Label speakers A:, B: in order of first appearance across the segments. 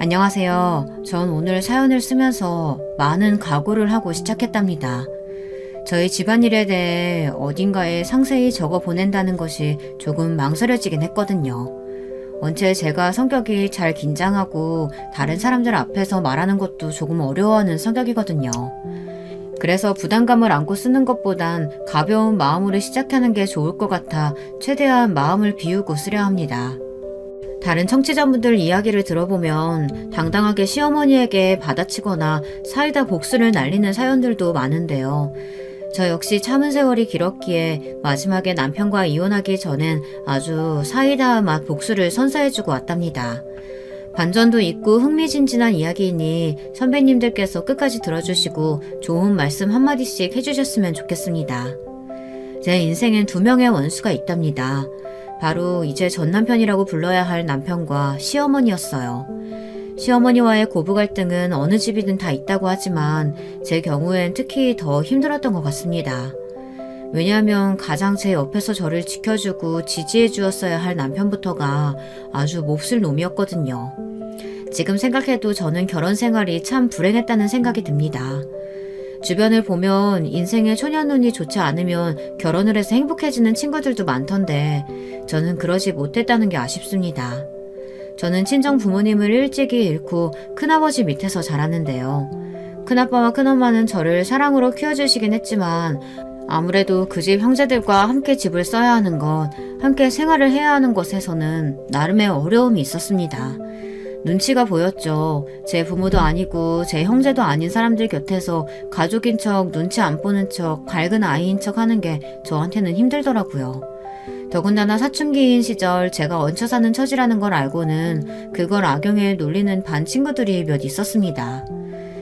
A: 안녕하세요. 전 오늘 사연을 쓰면서 많은 각오를 하고 시작했답니다. 저희 집안일에 대해 어딘가에 상세히 적어 보낸다는 것이 조금 망설여지긴 했거든요. 원체 제가 성격이 잘 긴장하고 다른 사람들 앞에서 말하는 것도 조금 어려워하는 성격이거든요. 그래서 부담감을 안고 쓰는 것보단 가벼운 마음으로 시작하는 게 좋을 것 같아 최대한 마음을 비우고 쓰려 합니다. 다른 청취자분들 이야기를 들어보면 당당하게 시어머니에게 받아치거나 사이다 복수를 날리는 사연들도 많은데요. 저 역시 참은 세월이 길었기에 마지막에 남편과 이혼하기 전엔 아주 사이다 맛 복수를 선사해주고 왔답니다. 반전도 있고 흥미진진한 이야기이니 선배님들께서 끝까지 들어주시고 좋은 말씀 한마디씩 해주셨으면 좋겠습니다. 제 인생엔 2명의 원수가 있답니다. 바로 이제 전 남편이라고 불러야 할 남편과 시어머니였어요. 시어머니와의 고부 갈등은 어느 집이든 다 있다고 하지만 제 경우엔 특히 더 힘들었던 것 같습니다. 왜냐하면 가장 제 옆에서 저를 지켜주고 지지해 주었어야 할 남편부터가 아주 몹쓸 놈이었거든요. 지금 생각해도 저는 결혼 생활이 참 불행했다는 생각이 듭니다. 주변을 보면 인생의 초년운이 좋지 않으면 결혼을 해서 행복해지는 친구들도 많던데 저는 그러지 못했다는 게 아쉽습니다. 저는 친정 부모님을 일찍이 잃고 큰아버지 밑에서 자랐는데요. 큰아빠와 큰엄마는 저를 사랑으로 키워주시긴 했지만 아무래도 그 집 형제들과 함께 집을 써야 하는 것, 함께 생활을 해야 하는 것에서는 나름의 어려움이 있었습니다. 눈치가 보였죠. 제 부모도 아니고 제 형제도 아닌 사람들 곁에서 가족인 척, 눈치 안 보는 척, 밝은 아이인 척 하는 게 저한테는 힘들더라고요. 더군다나 사춘기인 시절 제가 얹혀 사는 처지라는 걸 알고는 그걸 악용해 놀리는 반 친구들이 몇 있었습니다.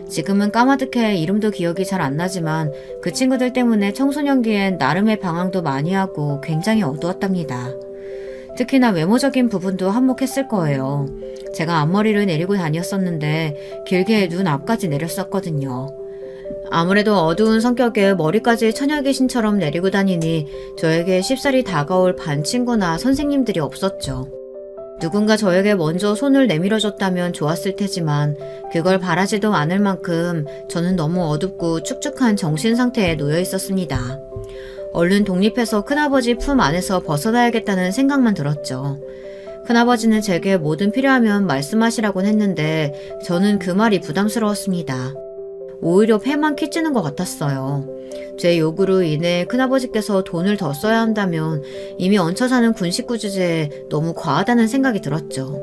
A: 지금은 까마득해 이름도 기억이 잘 안 나지만 그 친구들 때문에 청소년기엔 나름의 방황도 많이 하고 굉장히 어두웠답니다. 특히나 외모적인 부분도 한몫했을 거예요. 제가 앞머리를 내리고 다녔었는데 길게 눈 앞까지 내렸었거든요. 아무래도 어두운 성격에 머리까지 처녀귀신처럼 내리고 다니니 저에게 쉽사리 다가올 반 친구나 선생님들이 없었죠. 누군가 저에게 먼저 손을 내밀어줬다면 좋았을 테지만 그걸 바라지도 않을 만큼 저는 너무 어둡고 축축한 정신 상태에 놓여 있었습니다. 얼른 독립해서 큰아버지 품 안에서 벗어나야겠다는 생각만 들었죠. 큰아버지는 제게 뭐든 필요하면 말씀하시라곤 했는데 저는 그 말이 부담스러웠습니다. 오히려 폐만 키치는 것 같았어요. 제 요구로 인해 큰아버지께서 돈을 더 써야 한다면 이미 얹혀 사는 군 식구 주제에 너무 과하다는 생각이 들었죠.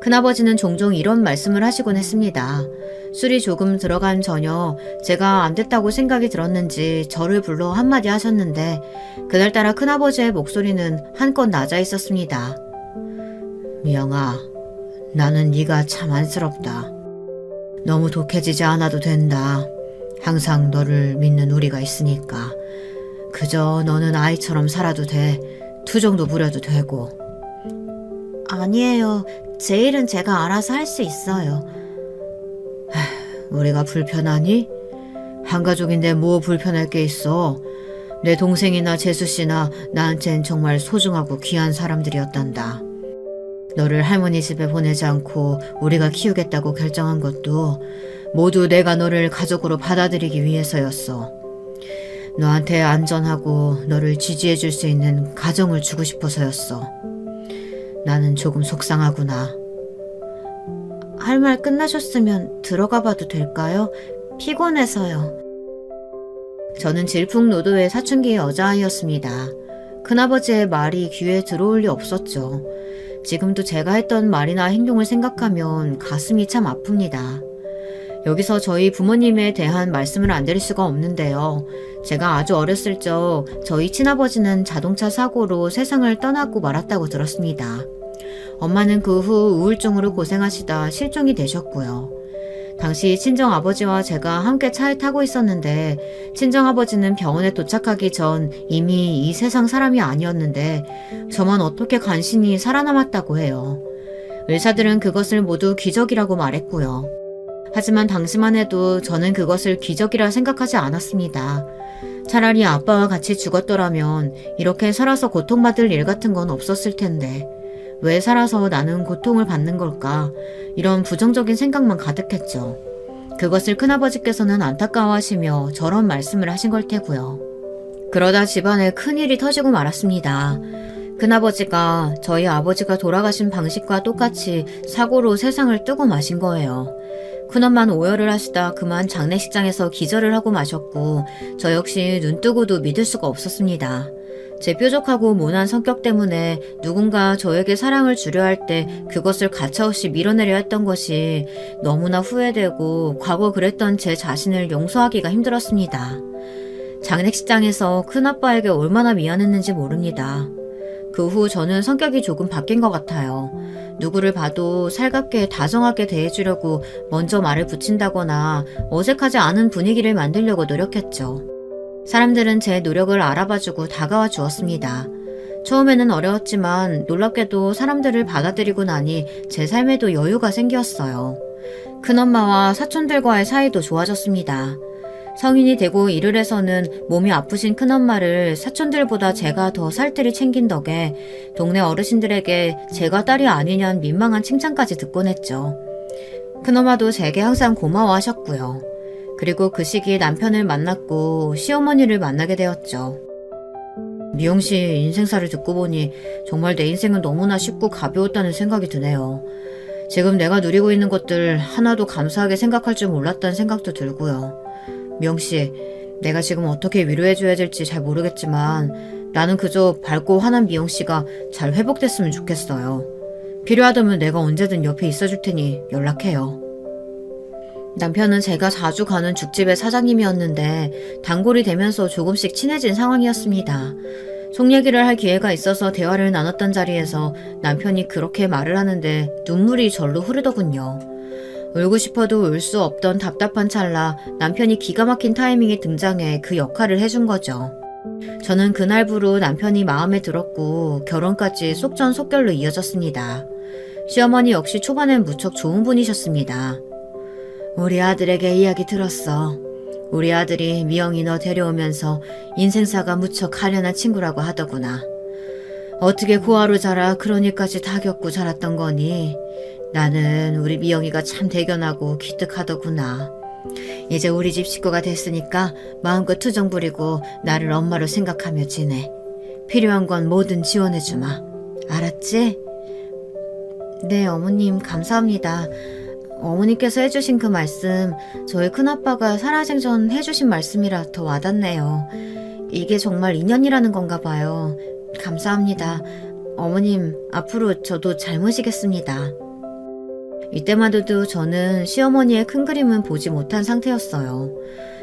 A: 큰아버지는 종종 이런 말씀을 하시곤 했습니다. 술이 조금 들어간 저녁 제가 안 됐다고 생각이 들었는지 저를 불러 한마디 하셨는데 그날따라 큰아버지의 목소리는 한껏 낮아 있었습니다. 미영아, 나는 네가 참 안쓰럽다. 너무 독해지지 않아도 된다. 항상 너를 믿는 우리가 있으니까. 그저 너는 아이처럼 살아도 돼. 투정도 부려도 되고. 아니에요. 제 일은 제가 알아서 할 수 있어요. 우리가 불편하니? 한가족인데 뭐 불편할 게 있어. 내 동생이나 재수씨나 나한텐 정말 소중하고 귀한 사람들이었단다. 너를 할머니 집에 보내지 않고 우리가 키우겠다고 결정한 것도 모두 내가 너를 가족으로 받아들이기 위해서였어. 너한테 안전하고 너를 지지해 줄 수 있는 가정을 주고 싶어서였어. 나는 조금 속상하구나. 할 말 끝나셨으면 들어가 봐도 될까요? 피곤해서요. 저는 질풍노도의 사춘기 여자아이였습니다. 큰아버지의 말이 귀에 들어올 리 없었죠. 지금도 제가 했던 말이나 행동을 생각하면 가슴이 참 아픕니다. 여기서 저희 부모님에 대한 말씀을 안 드릴 수가 없는데요. 제가 아주 어렸을 적 저희 친아버지는 자동차 사고로 세상을 떠나고 말았다고 들었습니다. 엄마는 그 후 우울증으로 고생하시다 실종이 되셨고요. 당시 친정아버지와 제가 함께 차에 타고 있었는데 친정아버지는 병원에 도착하기 전 이미 이 세상 사람이 아니었는데 저만 어떻게 간신히 살아남았다고 해요. 의사들은 그것을 모두 기적이라고 말했고요. 하지만 당시만 해도 저는 그것을 기적이라 생각하지 않았습니다. 차라리 아빠와 같이 죽었더라면 이렇게 살아서 고통받을 일 같은 건 없었을 텐데 왜 살아서 나는 고통을 받는 걸까? 이런 부정적인 생각만 가득했죠. 그것을 큰아버지께서는 안타까워하시며 저런 말씀을 하신 걸 테고요. 그러다 집안에 큰일이 터지고 말았습니다. 큰아버지가 저희 아버지가 돌아가신 방식과 똑같이 사고로 세상을 뜨고 마신 거예요. 큰엄마는 오열을 하시다 그만 장례식장에서 기절을 하고 마셨고 저 역시 눈뜨고도 믿을 수가 없었습니다. 제 뾰족하고 모난 성격 때문에 누군가 저에게 사랑을 주려 할 때 그것을 가차없이 밀어내려 했던 것이 너무나 후회되고 과거 그랬던 제 자신을 용서하기가 힘들었습니다. 장례식장에서 큰아빠에게 얼마나 미안했는지 모릅니다. 그 후 저는 성격이 조금 바뀐 것 같아요. 누구를 봐도 살갑게 다정하게 대해주려고 먼저 말을 붙인다거나 어색하지 않은 분위기를 만들려고 노력했죠. 사람들은 제 노력을 알아봐주고 다가와 주었습니다. 처음에는 어려웠지만 놀랍게도 사람들을 받아들이고 나니 제 삶에도 여유가 생겼어요. 큰엄마와 사촌들과의 사이도 좋아졌습니다. 성인이 되고 일을 해서는 몸이 아프신 큰엄마를 사촌들보다 제가 더 살뜰히 챙긴 덕에 동네 어르신들에게 제가 딸이 아니냐는 민망한 칭찬까지 듣곤 했죠. 큰엄마도 제게 항상 고마워하셨고요. 그리고 그 시기에 남편을 만났고 시어머니를 만나게 되었죠. 미영 씨 인생사를 듣고 보니 정말 내 인생은 너무나 쉽고 가벼웠다는 생각이 드네요. 지금 내가 누리고 있는 것들 하나도 감사하게 생각할 줄 몰랐다는 생각도 들고요. 미영 씨, 내가 지금 어떻게 위로해줘야 될지 잘 모르겠지만 나는 그저 밝고 환한 미영 씨가 잘 회복됐으면 좋겠어요. 필요하다면 내가 언제든 옆에 있어줄 테니 연락해요. 남편은 제가 자주 가는 죽집의 사장님이었는데 단골이 되면서 조금씩 친해진 상황이었습니다. 속 얘기를 할 기회가 있어서 대화를 나눴던 자리에서 남편이 그렇게 말을 하는데 눈물이 절로 흐르더군요. 울고 싶어도 울 수 없던 답답한 찰나 남편이 기가 막힌 타이밍에 등장해 그 역할을 해준 거죠. 저는 그날부로 남편이 마음에 들었고 결혼까지 속전속결로 이어졌습니다. 시어머니 역시 초반엔 무척 좋은 분이셨습니다. 우리 아들에게 이야기 들었어. 우리 아들이 미영이 너 데려오면서 인생사가 무척 아련한 친구라고 하더구나. 어떻게 고아로 자라 그런 일까지 다 겪고 자랐던 거니? 나는 우리 미영이가 참 대견하고 기특하더구나. 이제 우리 집 식구가 됐으니까 마음껏 투정 부리고 나를 엄마로 생각하며 지내. 필요한 건 뭐든 지원해주마. 알았지? 네, 어머님 감사합니다. 어머니께서 해주신 그 말씀 저희 큰아빠가 살아생전 해주신 말씀이라 더 와닿네요. 이게 정말 인연이라는 건가 봐요. 감사합니다. 어머님 앞으로 저도 잘 모시겠습니다. 이때마저도 저는 시어머니의 큰 그림은 보지 못한 상태였어요.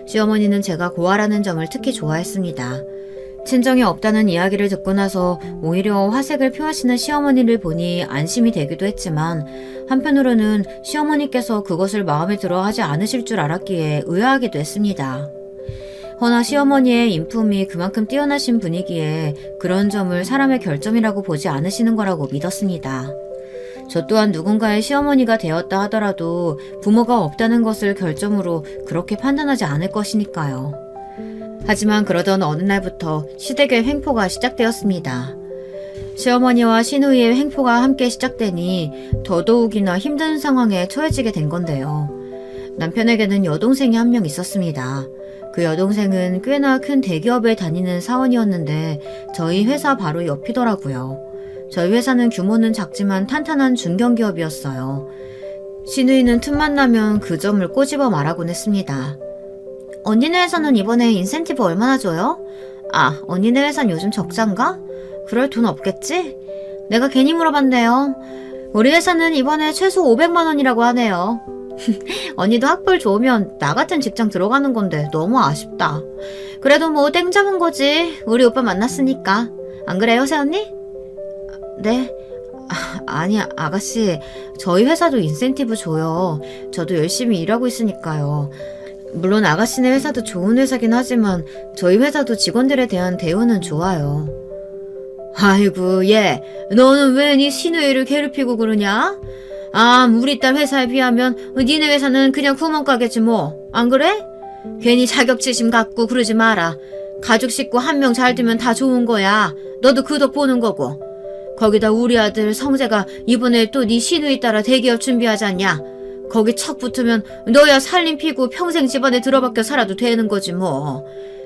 A: 시어머니는 제가 고아라는 점을 특히 좋아했습니다. 친정이 없다는 이야기를 듣고 나서 오히려 화색을 표하시는 시어머니를 보니 안심이 되기도 했지만 한편으로는 시어머니께서 그것을 마음에 들어 하지 않으실 줄 알았기에 의아하기도 했습니다. 허나 시어머니의 인품이 그만큼 뛰어나신 분이기에 그런 점을 사람의 결점이라고 보지 않으시는 거라고 믿었습니다. 저 또한 누군가의 시어머니가 되었다 하더라도 부모가 없다는 것을 결점으로 그렇게 판단하지 않을 것이니까요. 하지만 그러던 어느 날부터 시댁의 횡포가 시작되었습니다. 시어머니와 시누이의 횡포가 함께 시작되니 더더욱이나 힘든 상황에 처해지게 된 건데요. 남편에게는 여동생이 한 명 있었습니다. 그 여동생은 꽤나 큰 대기업에 다니는 사원이었는데 저희 회사 바로 옆이더라고요. 저희 회사는 규모는 작지만 탄탄한 중견기업이었어요. 시누이는 틈만 나면 그 점을 꼬집어 말하곤 했습니다. 언니네 회사는 이번에 인센티브 얼마나 줘요? 아, 언니네 회사는 요즘 적자인가? 그럴 돈 없겠지? 내가 괜히 물어봤네요. 우리 회사는 이번에 최소 500만 원이라고 하네요. 언니도 학벌 좋으면 나 같은 직장 들어가는 건데 너무 아쉽다. 그래도 뭐 땡 잡은 거지. 우리 오빠 만났으니까. 안 그래요, 새언니? 네? 아니, 아가씨. 저희 회사도 인센티브 줘요. 저도 열심히 일하고 있으니까요. 물론 아가씨네 회사도 좋은 회사긴 하지만 저희 회사도 직원들에 대한 대우는 좋아요. 아이고, 얘. 너는 왜 네 시누이를 괴롭히고 그러냐? 아, 우리 딸 회사에 비하면 니네 회사는 그냥 구멍가게지 뭐. 안 그래? 괜히 자격지심 갖고 그러지 마라. 가족 식구 한 명 잘 두면 다 좋은 거야. 너도 그 덕 보는 거고. 거기다 우리 아들 성재가 이번에 또 네 시누이 따라 대기업 준비하지 않냐? 거기 척 붙으면 너야 살림 피고 평생 집안에 들어박혀 살아도 되는 거지 뭐.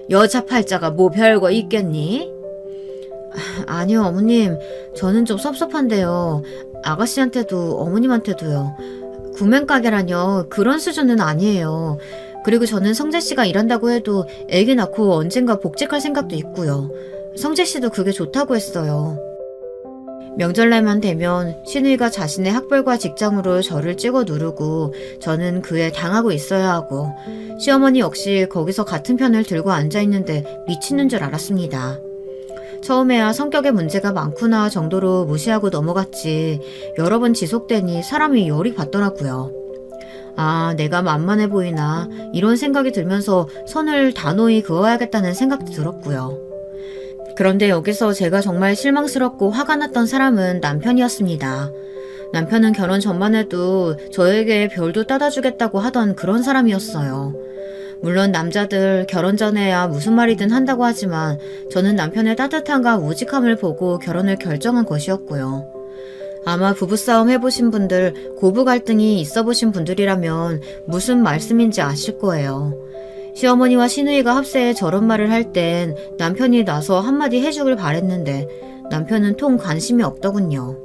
A: 여자 팔자가 뭐 별거 있겠니? 아니요, 어머님. 저는 좀 섭섭한데요. 아가씨한테도 어머님한테도요. 구맨가게라뇨. 그런 수준은 아니에요. 그리고 저는 성재씨가 일한다고 해도 애기 낳고 언젠가 복직할 생각도 있고요. 성재씨도 그게 좋다고 했어요. 명절날만 되면 시누이가 자신의 학벌과 직장으로 저를 찍어 누르고 저는 그에 당하고 있어야 하고 시어머니 역시 거기서 같은 편을 들고 앉아있는데 미치는 줄 알았습니다. 처음에야 성격에 문제가 많구나 정도로 무시하고 넘어갔지 여러 번 지속되니 사람이 열이 받더라고요. 아, 내가 만만해 보이나 이런 생각이 들면서 선을 단호히 그어야겠다는 생각도 들었고요. 그런데 여기서 제가 정말 실망스럽고 화가 났던 사람은 남편이었습니다. 남편은 결혼 전만 해도 저에게 별도 따다 주겠다고 하던 그런 사람이었어요. 물론 남자들 결혼 전에야 무슨 말이든 한다고 하지만 저는 남편의 따뜻함과 우직함을 보고 결혼을 결정한 것이었고요. 아마 부부싸움 해보신 분들, 고부 갈등이 있어보신 분들이라면 무슨 말씀인지 아실 거예요. 시어머니와 시누이가 합세해 저런 말을 할 땐 남편이 나서 한마디 해주길 바랬는데 남편은 통 관심이 없더군요.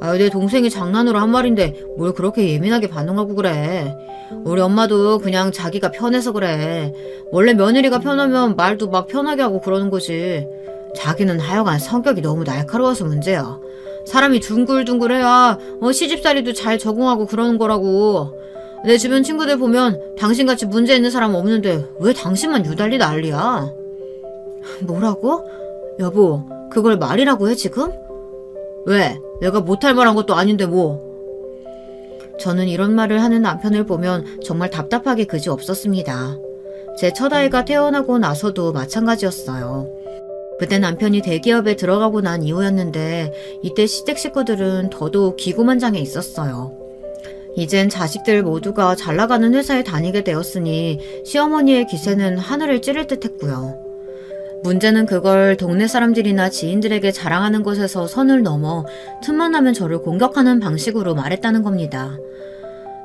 A: 아, 내 동생이 장난으로 한 말인데 뭘 그렇게 예민하게 반응하고 그래. 우리 엄마도 그냥 자기가 편해서 그래. 원래 며느리가 편하면 말도 막 편하게 하고 그러는 거지. 자기는 하여간 성격이 너무 날카로워서 문제야. 사람이 둥글둥글해야 시집살이도 잘 적응하고 그러는 거라고. 내 주변 친구들 보면 당신같이 문제 있는 사람 없는데 왜 당신만 유달리 난리야? 뭐라고? 여보, 그걸 말이라고 해 지금? 왜? 내가 못할 말한 것도 아닌데 뭐. 저는 이런 말을 하는 남편을 보면 정말 답답하게 그지 없었습니다. 제 첫아이가 태어나고 나서도 마찬가지였어요. 그때 남편이 대기업에 들어가고 난 이후였는데 이때 시댁 식구들은 더더욱 기고만장해 있었어요. 이젠 자식들 모두가 잘나가는 회사에 다니게 되었으니 시어머니의 기세는 하늘을 찌를 듯 했고요. 문제는 그걸 동네 사람들이나 지인들에게 자랑하는 것에서 선을 넘어 틈만 나면 저를 공격하는 방식으로 말했다는 겁니다.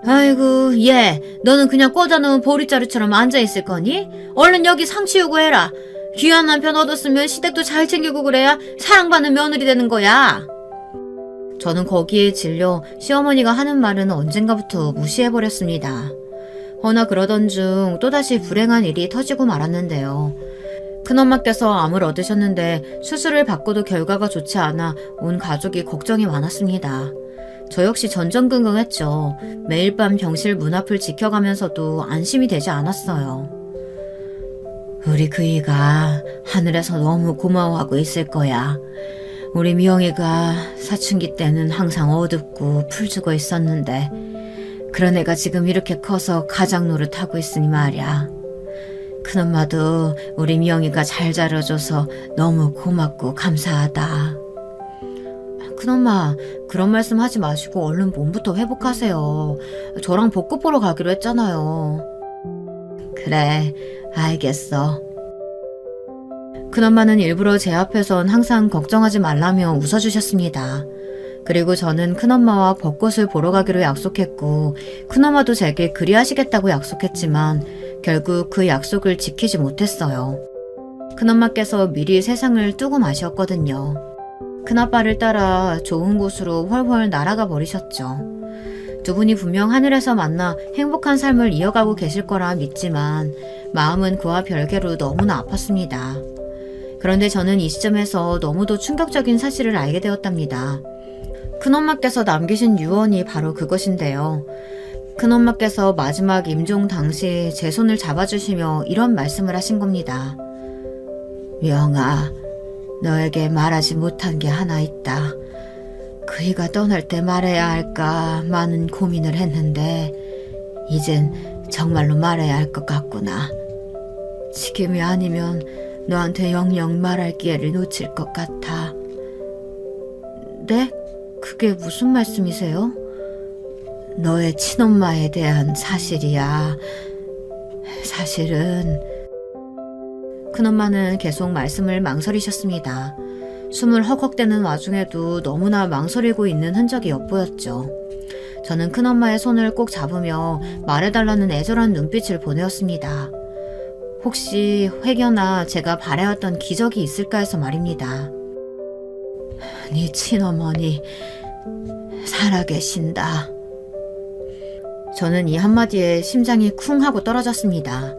A: 아이고, 얘, 너는 그냥 꽂아놓은 보리자루처럼 앉아있을 거니? 얼른 여기 상 치우고 해라. 귀한 남편 얻었으면 시댁도 잘 챙기고 그래야 사랑받는 며느리 되는 거야. 저는 거기에 질려 시어머니가 하는 말은 언젠가부터 무시해버렸습니다. 허나 그러던 중 또다시 불행한 일이 터지고 말았는데요. 큰엄마께서 암을 얻으셨는데 수술을 받고도 결과가 좋지 않아 온 가족이 걱정이 많았습니다. 저 역시 전전긍긍했죠. 매일 밤 병실 문 앞을 지켜가면서도 안심이 되지 않았어요. 우리 그이가 하늘에서 너무 고마워하고 있을 거야. 우리 미영이가 사춘기 때는 항상 어둡고 풀죽어 있었는데 그런 애가 지금 이렇게 커서 가장 노릇하고 있으니 말이야. 큰엄마도 우리 미영이가 잘 자라줘서 너무 고맙고 감사하다. 큰엄마, 그런 말씀 하지 마시고 얼른 몸부터 회복하세요. 저랑 벚꽃 보러 가기로 했잖아요. 그래, 알겠어. 큰엄마는 일부러 제 앞에선 항상 걱정하지 말라며 웃어주셨습니다. 그리고 저는 큰엄마와 벚꽃을 보러 가기로 약속했고 큰엄마도 제게 그리하시겠다고 약속했지만 결국 그 약속을 지키지 못했어요. 큰엄마께서 미리 세상을 뜨고 마셨거든요. 큰아빠를 따라 좋은 곳으로 훨훨 날아가 버리셨죠. 두 분이 분명 하늘에서 만나 행복한 삶을 이어가고 계실 거라 믿지만 마음은 그와 별개로 너무나 아팠습니다. 그런데 저는 이 시점에서 너무도 충격적인 사실을 알게 되었답니다. 큰엄마께서 남기신 유언이 바로 그것인데요. 큰엄마께서 마지막 임종 당시 제 손을 잡아주시며 이런 말씀을 하신 겁니다. 미영아, 너에게 말하지 못한 게 하나 있다. 그이가 떠날 때 말해야 할까 많은 고민을 했는데 이젠 정말로 말해야 할 것 같구나. 지금이 아니면 너한테 영영 말할 기회를 놓칠 것 같아. 네? 그게 무슨 말씀이세요? 너의 친엄마에 대한 사실이야. 사실은... 큰엄마는 계속 말씀을 망설이셨습니다. 숨을 헉헉대는 와중에도 너무나 망설이고 있는 흔적이 엿보였죠. 저는 큰엄마의 손을 꼭 잡으며 말해달라는 애절한 눈빛을 보내었습니다. 혹시 회견아 제가 바라였던 기적이 있을까 해서 말입니다. 네 친어머니 살아계신다. 저는 이 한마디에 심장이 쿵 하고 떨어졌습니다.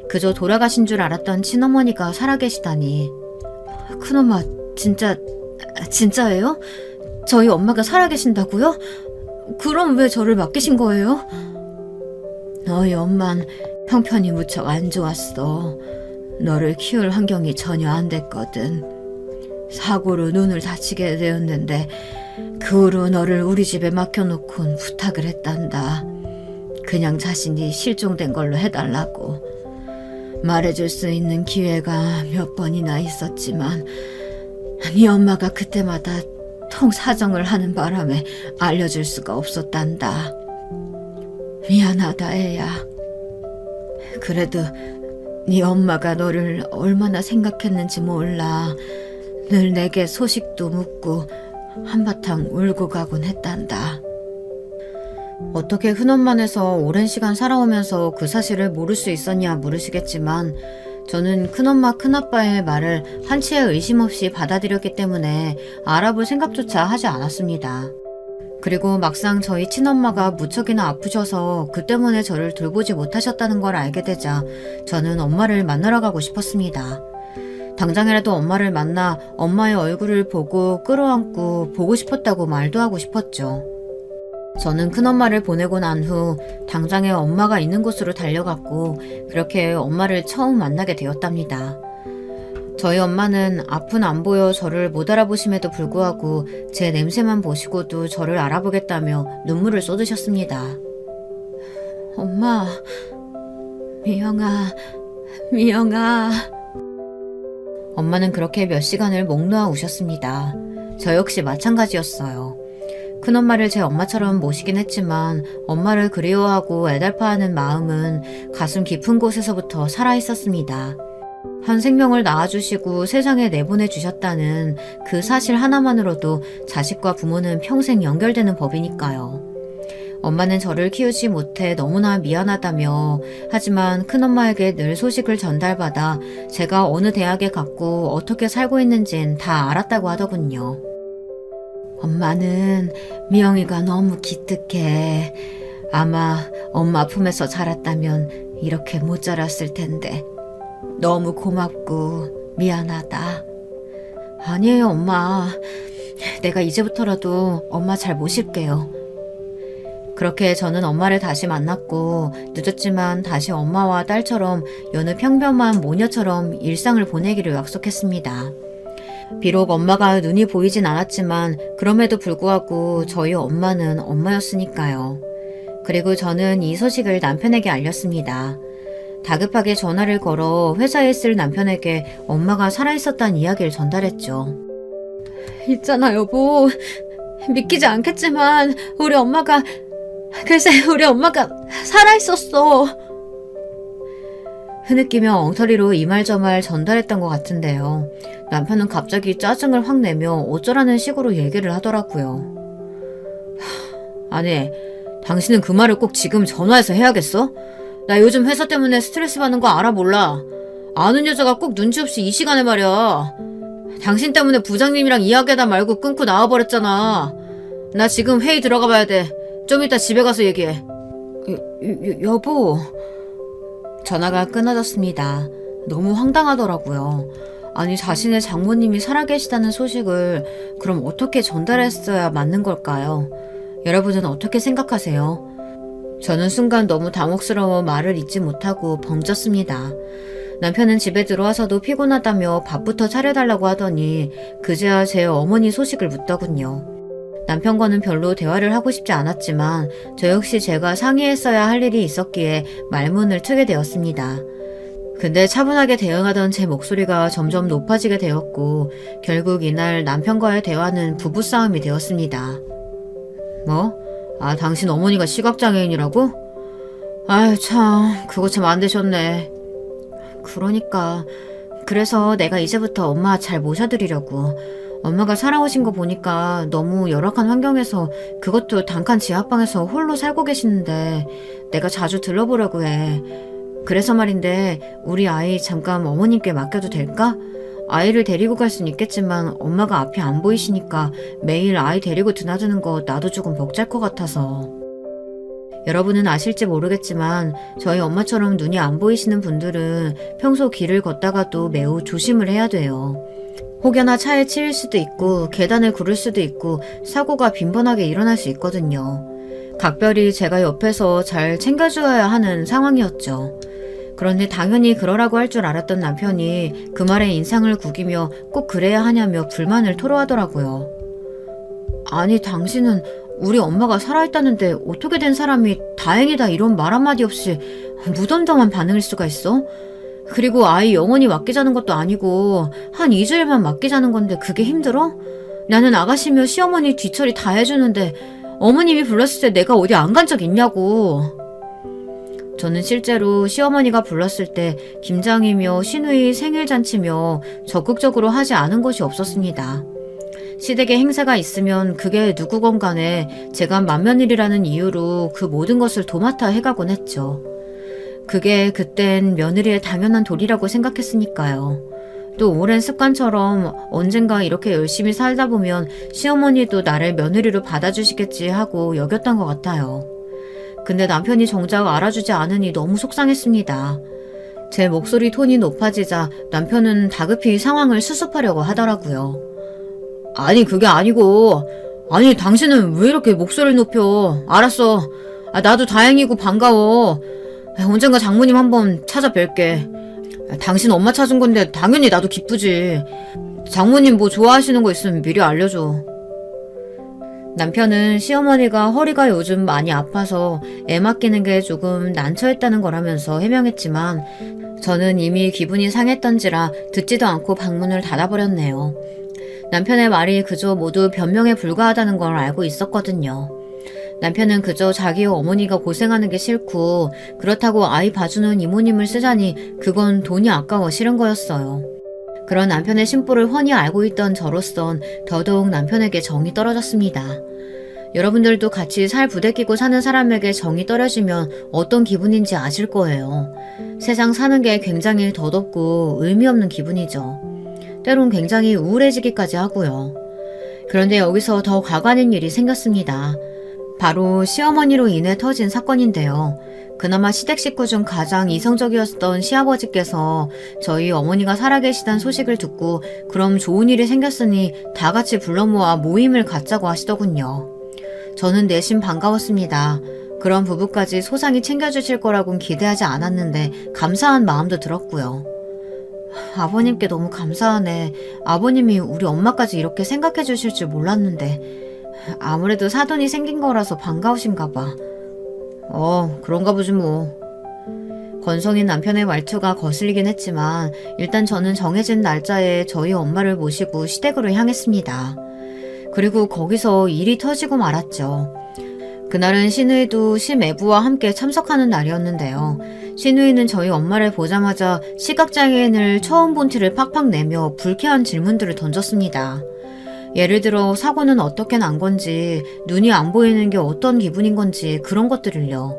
A: 그저 돌아가신 줄 알았던 친어머니가 살아계시다니. 큰엄마 진짜예요? 저희 엄마가 살아계신다고요? 그럼 왜 저를 맡기신 거예요? 너희 엄만 형편이 무척 안 좋았어. 너를 키울 환경이 전혀 안 됐거든. 사고로 눈을 다치게 되었는데 그 후로 너를 우리 집에 맡겨놓곤 부탁을 했단다. 그냥 자신이 실종된 걸로 해달라고. 말해줄 수 있는 기회가 몇 번이나 있었지만 네 엄마가 그때마다 통사정을 하는 바람에 알려줄 수가 없었단다. 미안하다 애야. 그래도 네 엄마가 너를 얼마나 생각했는지 몰라. 늘 내게 소식도 묻고 한바탕 울고 가곤 했단다. 어떻게 큰엄마네서 오랜 시간 살아오면서 그 사실을 모를 수 있었냐 물으시겠지만 저는 큰엄마 큰아빠의 말을 한치의 의심 없이 받아들였기 때문에 알아볼 생각조차 하지 않았습니다. 그리고 막상 저희 친엄마가 무척이나 아프셔서 그 때문에 저를 돌보지 못하셨다는 걸 알게 되자 저는 엄마를 만나러 가고 싶었습니다. 당장이라도 엄마를 만나 엄마의 얼굴을 보고 끌어안고 보고 싶었다고 말도 하고 싶었죠. 저는 큰엄마를 보내고 난 후 당장에 엄마가 있는 곳으로 달려갔고 그렇게 엄마를 처음 만나게 되었답니다. 저희 엄마는 앞은 안 보여 저를 못 알아보심에도 불구하고 제 냄새만 보시고도 저를 알아보겠다며 눈물을 쏟으셨습니다. 엄마, 미영아. 엄마는 그렇게 몇 시간을 목 놓아 우셨습니다. 저 역시 마찬가지였어요. 큰엄마를 제 엄마처럼 모시긴 했지만 엄마를 그리워하고 애달파하는 마음은 가슴 깊은 곳에서부터 살아있었습니다. 한 생명을 낳아주시고 세상에 내보내주셨다는 그 사실 하나만으로도 자식과 부모는 평생 연결되는 법이니까요. 엄마는 저를 키우지 못해 너무나 미안하다며 하지만 큰엄마에게 늘 소식을 전달받아 제가 어느 대학에 갔고 어떻게 살고 있는진 다 알았다고 하더군요. 엄마는 미영이가 너무 기특해. 아마 엄마 품에서 자랐다면 이렇게 못 자랐을 텐데 너무 고맙고 미안하다. 아니에요 엄마. 내가 이제부터라도 엄마 잘 모실게요. 그렇게 저는 엄마를 다시 만났고 늦었지만 다시 엄마와 딸처럼 여느 평범한 모녀처럼 일상을 보내기로 약속했습니다. 비록 엄마가 눈이 보이진 않았지만 그럼에도 불구하고 저희 엄마는 엄마였으니까요. 그리고 저는 이 소식을 남편에게 알렸습니다. 다급하게 전화를 걸어 회사에 있을 남편에게 엄마가 살아있었다는 이야기를 전달했죠. 있잖아 여보. 믿기지 않겠지만 우리 엄마가 살아있었어. 흐느끼며 엉터리로 이 말 저 말 전달했던 것 같은데요. 남편은 갑자기 짜증을 확 내며 어쩌라는 식으로 얘기를 하더라고요. 아니, 당신은 그 말을 꼭 지금 전화해서 해야겠어? 나 요즘 회사 때문에 스트레스 받는 거 알아 몰라. 아는 여자가 꼭 눈치 없이 이 시간에 말이야. 당신 때문에 부장님이랑 이야기하다 말고 끊고 나와버렸잖아. 나 지금 회의 들어가 봐야 돼. 좀 이따 집에 가서 얘기해. 여보. 전화가 끊어졌습니다. 너무 황당하더라고요. 아니 자신의 장모님이 살아계시다는 소식을 그럼 어떻게 전달했어야 맞는 걸까요? 여러분은 어떻게 생각하세요? 저는 순간 너무 당혹스러워 말을 잇지 못하고 벙쪘습니다. 남편은 집에 들어와서도 피곤하다며 밥부터 차려달라고 하더니 그제야 제 어머니 소식을 묻더군요. 남편과는 별로 대화를 하고 싶지 않았지만 저 역시 제가 상의했어야 할 일이 있었기에 말문을 트게 되었습니다. 근데 차분하게 대응하던 제 목소리가 점점 높아지게 되었고 결국 이날 남편과의 대화는 부부싸움이 되었습니다. 뭐? 당신 어머니가 시각장애인이라고? 아유 참 그거 참 안 되셨네. 그러니까 그래서 내가 이제부터 엄마 잘 모셔드리려고. 엄마가 살아오신 거 보니까 너무 열악한 환경에서 그것도 단칸 지하방에서 홀로 살고 계시는데 내가 자주 들러보려고 해. 그래서 말인데 우리 아이 잠깐 어머님께 맡겨도 될까? 아이를 데리고 갈 순 있겠지만 엄마가 앞이 안 보이시니까 매일 아이 데리고 드나드는 거 나도 조금 벅찰 것 같아서. 여러분은 아실지 모르겠지만 저희 엄마처럼 눈이 안 보이시는 분들은 평소 길을 걷다가도 매우 조심을 해야 돼요. 혹여나 차에 치일 수도 있고 계단을 구를 수도 있고 사고가 빈번하게 일어날 수 있거든요. 각별히 제가 옆에서 잘 챙겨줘야 하는 상황이었죠. 그런데 당연히 그러라고 할 줄 알았던 남편이 그 말에 인상을 구기며 꼭 그래야 하냐며 불만을 토로하더라고요. 아니 당신은 우리 엄마가 살아있다는데 어떻게 된 사람이 다행이다 이런 말 한마디 없이 무덤덤한 반응일 수가 있어? 그리고 아이 영원히 맡기자는 것도 아니고 한 2주일만 맡기자는 건데 그게 힘들어? 나는 아가씨며 시어머니 뒤처리 다 해주는데 어머님이 불렀을 때 내가 어디 안 간 적 있냐고. 저는 실제로 시어머니가 불렀을 때 김장이며 시누이 생일잔치며 적극적으로 하지 않은 것이 없었습니다. 시댁에 행사가 있으면 그게 누구건 간에 제가 맏며느리라는 이유로 그 모든 것을 도맡아 해가곤 했죠. 그게 그땐 며느리의 당연한 도리라고 생각했으니까요. 또 오랜 습관처럼 언젠가 이렇게 열심히 살다 보면 시어머니도 나를 며느리로 받아주시겠지 하고 여겼던 것 같아요. 근데 남편이 정작 알아주지 않으니 너무 속상했습니다. 제 목소리 톤이 높아지자 남편은 다급히 상황을 수습하려고 하더라고요. 아니 그게 아니고 아니 당신은 왜 이렇게 목소리를 높여. 알았어. 나도 다행이고 반가워. 언젠가 장모님 한번 찾아뵐게. 당신 엄마 찾은 건데 당연히 나도 기쁘지. 장모님 뭐 좋아하시는 거 있으면 미리 알려줘. 남편은 시어머니가 허리가 요즘 많이 아파서 애 맡기는 게 조금 난처했다는 거라면서 해명했지만 저는 이미 기분이 상했던지라 듣지도 않고 방문을 닫아버렸네요. 남편의 말이 그저 모두 변명에 불과하다는 걸 알고 있었거든요. 남편은 그저 자기 어머니가 고생하는 게 싫고 그렇다고 아이 봐주는 이모님을 쓰자니 그건 돈이 아까워 싫은 거였어요. 그런 남편의 심보를 훤히 알고 있던 저로선 더더욱 남편에게 정이 떨어졌습니다. 여러분들도 같이 살 부대끼고 사는 사람에게 정이 떨어지면 어떤 기분인지 아실 거예요. 세상 사는 게 굉장히 덧없고 의미 없는 기분이죠. 때론 굉장히 우울해지기까지 하고요. 그런데 여기서 더 가관인 일이 생겼습니다. 바로 시어머니로 인해 터진 사건인데요. 그나마 시댁 식구 중 가장 이성적이었던 시아버지께서 저희 어머니가 살아계시다는 소식을 듣고 그럼 좋은 일이 생겼으니 다 같이 불러 모아 모임을 갖자고 하시더군요. 저는 내심 반가웠습니다. 그런 부부까지 소상히 챙겨주실 거라고는 기대하지 않았는데 감사한 마음도 들었고요. 아버님께 너무 감사하네. 아버님이 우리 엄마까지 이렇게 생각해 주실 줄 몰랐는데 아무래도 사돈이 생긴 거라서 반가우신가 봐. 그런가 보지 뭐. 건성인 남편의 말투가 거슬리긴 했지만 일단 저는 정해진 날짜에 저희 엄마를 모시고 시댁으로 향했습니다. 그리고 거기서 일이 터지고 말았죠. 그날은 시누이도 시매부와 함께 참석하는 날이었는데요. 시누이는 저희 엄마를 보자마자 시각장애인을 처음 본 티를 팍팍 내며 불쾌한 질문들을 던졌습니다. 예를 들어 사고는 어떻게 난 건지, 눈이 안 보이는 게 어떤 기분인 건지 그런 것들을요.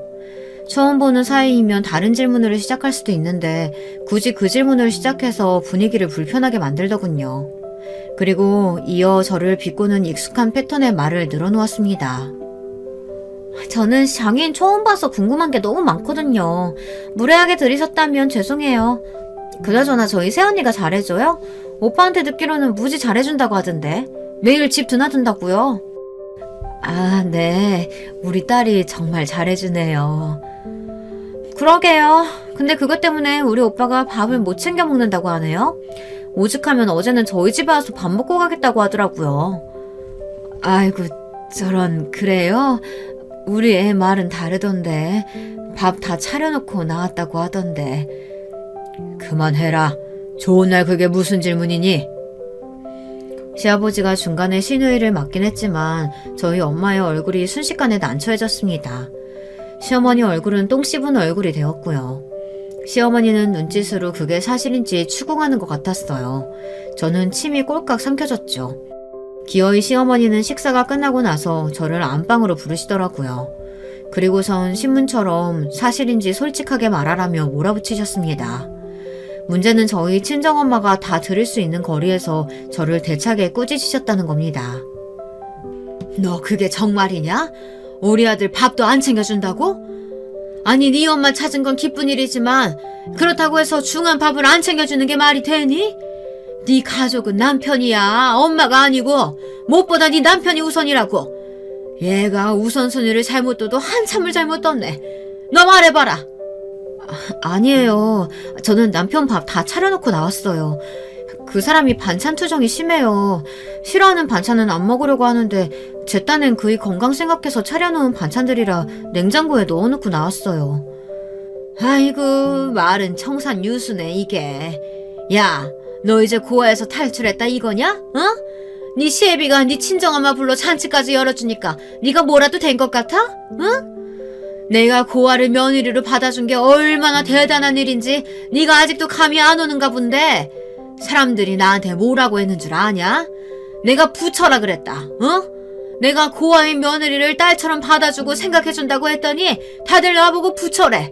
A: 처음 보는 사이이면 다른 질문으로 시작할 수도 있는데 굳이 그 질문을 시작해서 분위기를 불편하게 만들더군요. 그리고 이어 저를 비꼬는 익숙한 패턴의 말을 늘어놓았습니다. 저는 장애인 처음 봐서 궁금한 게 너무 많거든요. 무례하게 들이셨다면 죄송해요. 그나저나 저희 새언니가 잘해줘요? 오빠한테 듣기로는 무지 잘해준다고 하던데. 매일 집 드나든다고요. 아, 네. 우리 딸이 정말 잘해주네요. 그러게요. 근데 그것 때문에 우리 오빠가 밥을 못 챙겨 먹는다고 하네요. 오죽하면 어제는 저희 집에 와서 밥 먹고 가겠다고 하더라고요. 아이고, 저런, 그래요? 우리 애 말은 다르던데. 밥 다 차려놓고 나왔다고 하던데. 그만해라. 좋은 날 그게 무슨 질문이니? 시아버지가 중간에 시누이를 맡긴 했지만 저희 엄마의 얼굴이 순식간에 난처해졌습니다. 시어머니 얼굴은 똥 씹은 얼굴이 되었고요. 시어머니는 눈짓으로 그게 사실인지 추궁하는 것 같았어요. 저는 침이 꼴깍 삼켜졌죠. 기어이 시어머니는 식사가 끝나고 나서 저를 안방으로 부르시더라고요. 그리고선 신문처럼 사실인지 솔직하게 말하라며 몰아붙이셨습니다. 문제는 저희 친정엄마가 다 들을 수 있는 거리에서 저를 대차게 꾸짖으셨다는 겁니다. 너 그게 정말이냐? 우리 아들 밥도 안 챙겨준다고? 아니 네 엄마 찾은 건 기쁜 일이지만 그렇다고 해서 중한 밥을 안 챙겨주는 게 말이 되니? 네 가족은 남편이야. 엄마가 아니고 무엇보다 네 남편이 우선이라고. 얘가 우선순위를 잘못 둬도 한참을 잘못 뒀네. 너 말해봐라. 아니에요. 저는 남편 밥 다 차려놓고 나왔어요. 그 사람이 반찬 투정이 심해요. 싫어하는 반찬은 안 먹으려고 하는데 제 딴엔 그의 건강 생각해서 차려놓은 반찬들이라 냉장고에 넣어놓고 나왔어요. 아이고 말은 청산유수네 이게. 야, 너 이제 고아에서 탈출했다 이거냐? 어? 네 시애비가 네 친정엄마 불러 잔치까지 열어주니까 네가 뭐라도 된 것 같아? 응? 내가 고아를 며느리로 받아준 게 얼마나 대단한 일인지 네가 아직도 감이 안 오는가 본데 사람들이 나한테 뭐라고 했는 줄 아냐? 내가 부처라 그랬다. 어? 내가 고아의 며느리를 딸처럼 받아주고 생각해준다고 했더니 다들 나보고 부처래.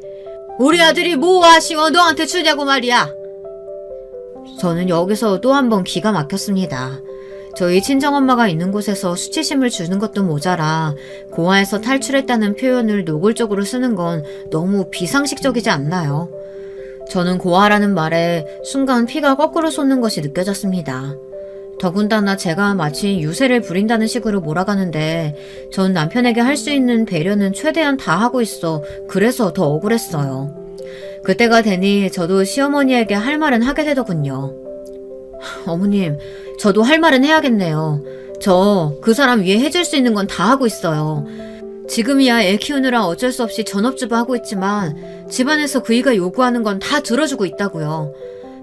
A: 우리 아들이 뭐 아쉬워 너한테 주냐고 말이야. 저는 여기서 또 한 번 기가 막혔습니다. 저희 친정엄마가 있는 곳에서 수치심을 주는 것도 모자라 고아에서 탈출했다는 표현을 노골적으로 쓰는 건 너무 비상식적이지 않나요? 저는 고아라는 말에 순간 피가 거꾸로 솟는 것이 느껴졌습니다. 더군다나 제가 마치 유세를 부린다는 식으로 몰아가는데 전 남편에게 할 수 있는 배려는 최대한 다 하고 있어 그래서 더 억울했어요. 그때가 되니 저도 시어머니에게 할 말은 하게 되더군요. 어머님, 저도 할 말은 해야겠네요. 저 그 사람 위해 해줄 수 있는 건 다 하고 있어요. 지금이야 애 키우느라 어쩔 수 없이 전업주부 하고 있지만 집안에서 그이가 요구하는 건 다 들어주고 있다고요.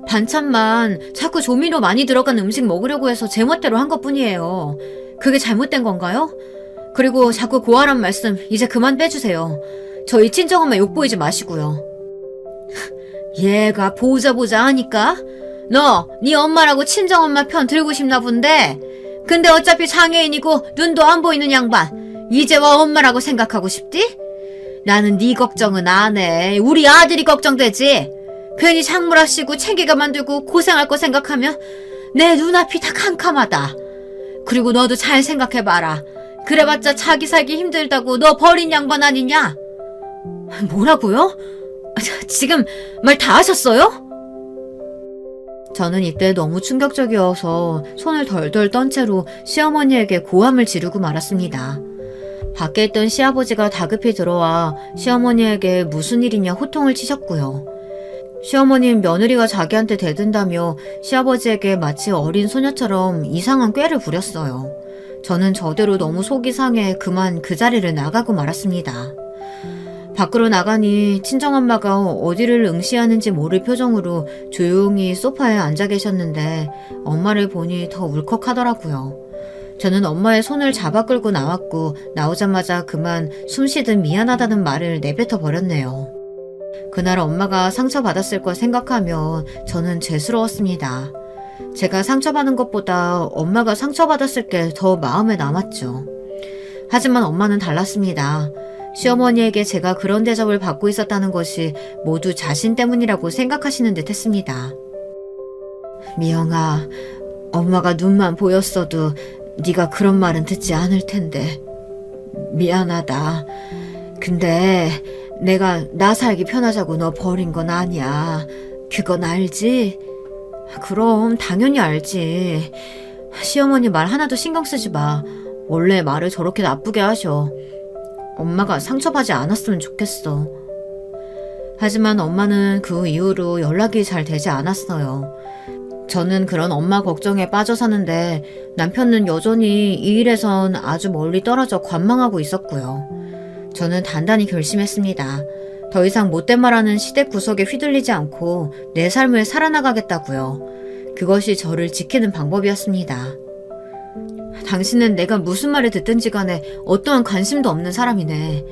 A: 반찬만 자꾸 조미료 많이 들어간 음식 먹으려고 해서 제멋대로 한 것뿐이에요. 그게 잘못된 건가요? 그리고 자꾸 고아란 말씀 이제 그만 빼주세요. 저희 친정엄마 욕보이지 마시고요. 얘가 보자 하니까 너 네 엄마라고 친정엄마 편 들고 싶나 본데 근데 어차피 장애인이고 눈도 안 보이는 양반 이제 와 엄마라고 생각하고 싶디? 나는 네 걱정은 안 해. 우리 아들이 걱정되지. 괜히 장물하시고 챙기가 만들고 고생할 거 생각하면 내 눈앞이 다 캄캄하다. 그리고 너도 잘 생각해봐라. 그래봤자 자기 살기 힘들다고 너 버린 양반 아니냐? 뭐라고요? 지금 말 다 하셨어요? 저는 이때 너무 충격적이어서 손을 덜덜 떤 채로 시어머니에게 고함을 지르고 말았습니다. 밖에 있던 시아버지가 다급히 들어와 시어머니에게 무슨 일이냐 호통을 치셨고요. 시어머니는 며느리가 자기한테 대든다며 시아버지에게 마치 어린 소녀처럼 이상한 꾀를 부렸어요. 저는 저대로 너무 속이 상해 그만 그 자리를 나가고 말았습니다. 밖으로 나가니 친정엄마가 어디를 응시하는지 모를 표정으로 조용히 소파에 앉아 계셨는데 엄마를 보니 더 울컥하더라고요. 저는 엄마의 손을 잡아 끌고 나왔고 나오자마자 그만 숨쉬듯 미안하다는 말을 내뱉어 버렸네요. 그날 엄마가 상처받았을 걸 생각하면 저는 죄스러웠습니다. 제가 상처받은 것보다 엄마가 상처받았을 게 더 마음에 남았죠. 하지만 엄마는 달랐습니다. 시어머니에게 제가 그런 대접을 받고 있었다는 것이 모두 자신 때문이라고 생각하시는 듯 했습니다. 미영아, 엄마가 눈만 보였어도 네가 그런 말은 듣지 않을 텐데 미안하다. 근데 내가 나 살기 편하자고 너 버린 건 아니야. 그건 알지? 그럼 당연히 알지. 시어머니 말 하나도 신경 쓰지 마. 원래 말을 저렇게 나쁘게 하셔. 엄마가 상처받지 않았으면 좋겠어. 하지만 엄마는 그 이후로 연락이 잘 되지 않았어요. 저는 그런 엄마 걱정에 빠져 사는데 남편은 여전히 이 일에선 아주 멀리 떨어져 관망하고 있었고요. 저는 단단히 결심했습니다. 더 이상 못된 말하는 시댁 구석에 휘둘리지 않고 내 삶을 살아나가겠다고요. 그것이 저를 지키는 방법이었습니다. 당신은 내가 무슨 말을 듣든지 간에 어떠한 관심도 없는 사람이네.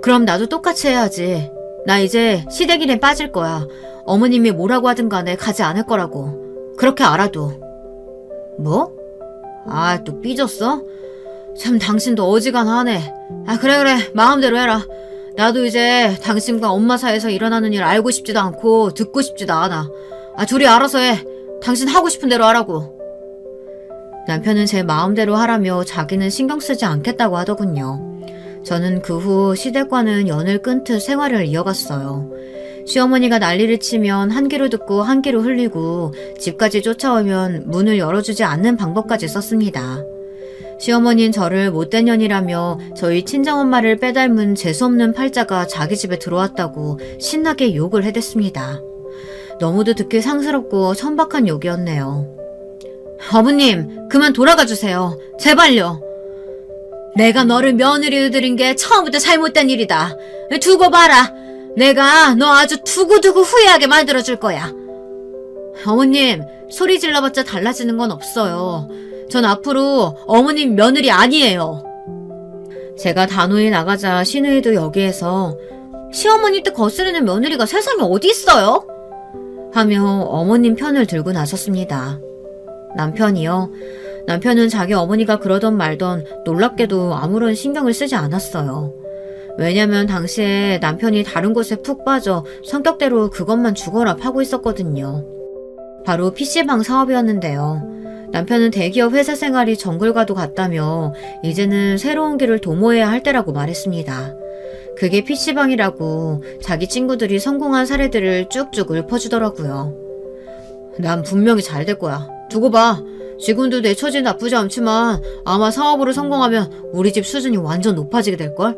A: 그럼 나도 똑같이 해야지. 나 이제 시댁 일에 빠질 거야. 어머님이 뭐라고 하든 간에 가지 않을 거라고. 그렇게 알아도. 뭐? 아, 또 삐졌어? 참 당신도 어지간하네. 아, 그래 마음대로 해라. 나도 이제 당신과 엄마 사이에서 일어나는 일 알고 싶지도 않고 듣고 싶지도 않아. 아, 둘이 알아서 해. 당신 하고 싶은 대로 하라고. 남편은 제 마음대로 하라며 자기는 신경 쓰지 않겠다고 하더군요. 저는 그 후 시댁과는 연을 끊듯 생활을 이어갔어요. 시어머니가 난리를 치면 한 귀로 듣고 한 귀로 흘리고 집까지 쫓아오면 문을 열어주지 않는 방법까지 썼습니다. 시어머니는 저를 못된 년이라며 저희 친정엄마를 빼닮은 재수없는 팔자가 자기 집에 들어왔다고 신나게 욕을 해댔습니다. 너무도 듣기 상스럽고 천박한 욕이었네요. 어머님, 그만 돌아가 주세요. 제발요. 내가 너를 며느리로 들인 게 처음부터 잘못된 일이다. 두고 봐라. 내가 너 아주 두고두고 후회하게 만들어줄 거야. 어머님, 소리 질러봤자 달라지는 건 없어요. 전 앞으로 어머님 며느리 아니에요. 제가 단호히 나가자 시누이도 여기에서 시어머니 뜻 거스르는 며느리가 세상에 어디 있어요? 하며 어머님 편을 들고 나섰습니다. 남편이요? 남편은 자기 어머니가 그러던 말던 놀랍게도 아무런 신경을 쓰지 않았어요. 왜냐면 당시에 남편이 다른 곳에 푹 빠져 성격대로 그것만 죽어라 파고 있었거든요. 바로 PC방 사업이었는데요. 남편은 대기업 회사 생활이 정글과도 같다며 이제는 새로운 길을 도모해야 할 때라고 말했습니다. 그게 PC방이라고 자기 친구들이 성공한 사례들을 쭉쭉 읊어주더라고요. 난 분명히 잘 될 거야. 두고 봐. 지금도 내 처지 나쁘지 않지만 아마 사업으로 성공하면 우리 집 수준이 완전 높아지게 될걸?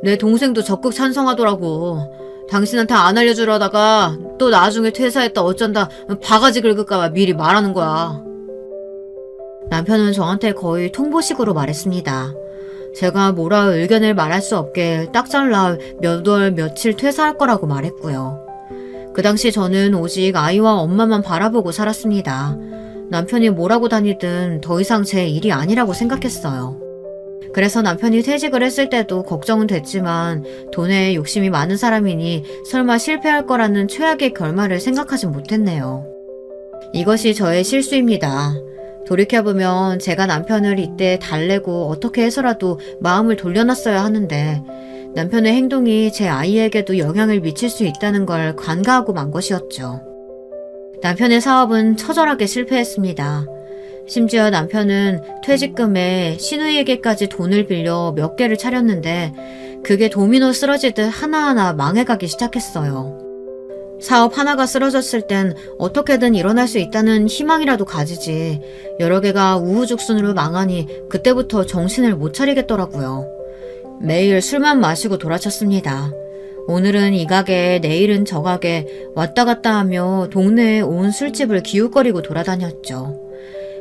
A: 내 동생도 적극 찬성하더라고. 당신한테 안 알려주려다가 또 나중에 퇴사했다 어쩐다 바가지 긁을까봐 미리 말하는 거야. 남편은 저한테 거의 통보식으로 말했습니다. 제가 뭐라 의견을 말할 수 없게 딱 잘라 몇 월 며칠 퇴사할 거라고 말했고요. 그 당시 저는 오직 아이와 엄마만 바라보고 살았습니다. 남편이 뭐라고 다니든 더 이상 제 일이 아니라고 생각했어요. 그래서 남편이 퇴직을 했을 때도 걱정은 됐지만 돈에 욕심이 많은 사람이니 설마 실패할 거라는 최악의 결말을 생각하진 못했네요. 이것이 저의 실수입니다. 돌이켜보면 제가 남편을 이때 달래고 어떻게 해서라도 마음을 돌려놨어야 하는데 남편의 행동이 제 아이에게도 영향을 미칠 수 있다는 걸 간과하고 만 것이었죠. 남편의 사업은 처절하게 실패했습니다. 심지어 남편은 퇴직금에 시누이에게까지 돈을 빌려 몇 개를 차렸는데 그게 도미노 쓰러지듯 하나하나 망해가기 시작했어요. 사업 하나가 쓰러졌을 땐 어떻게든 일어날 수 있다는 희망이라도 가지지 여러 개가 우후죽순으로 망하니 그때부터 정신을 못 차리겠더라고요. 매일 술만 마시고 돌아쳤습니다. 오늘은 이 가게, 내일은 저 가게 왔다 갔다 하며 동네에 온 술집을 기웃거리고 돌아다녔죠.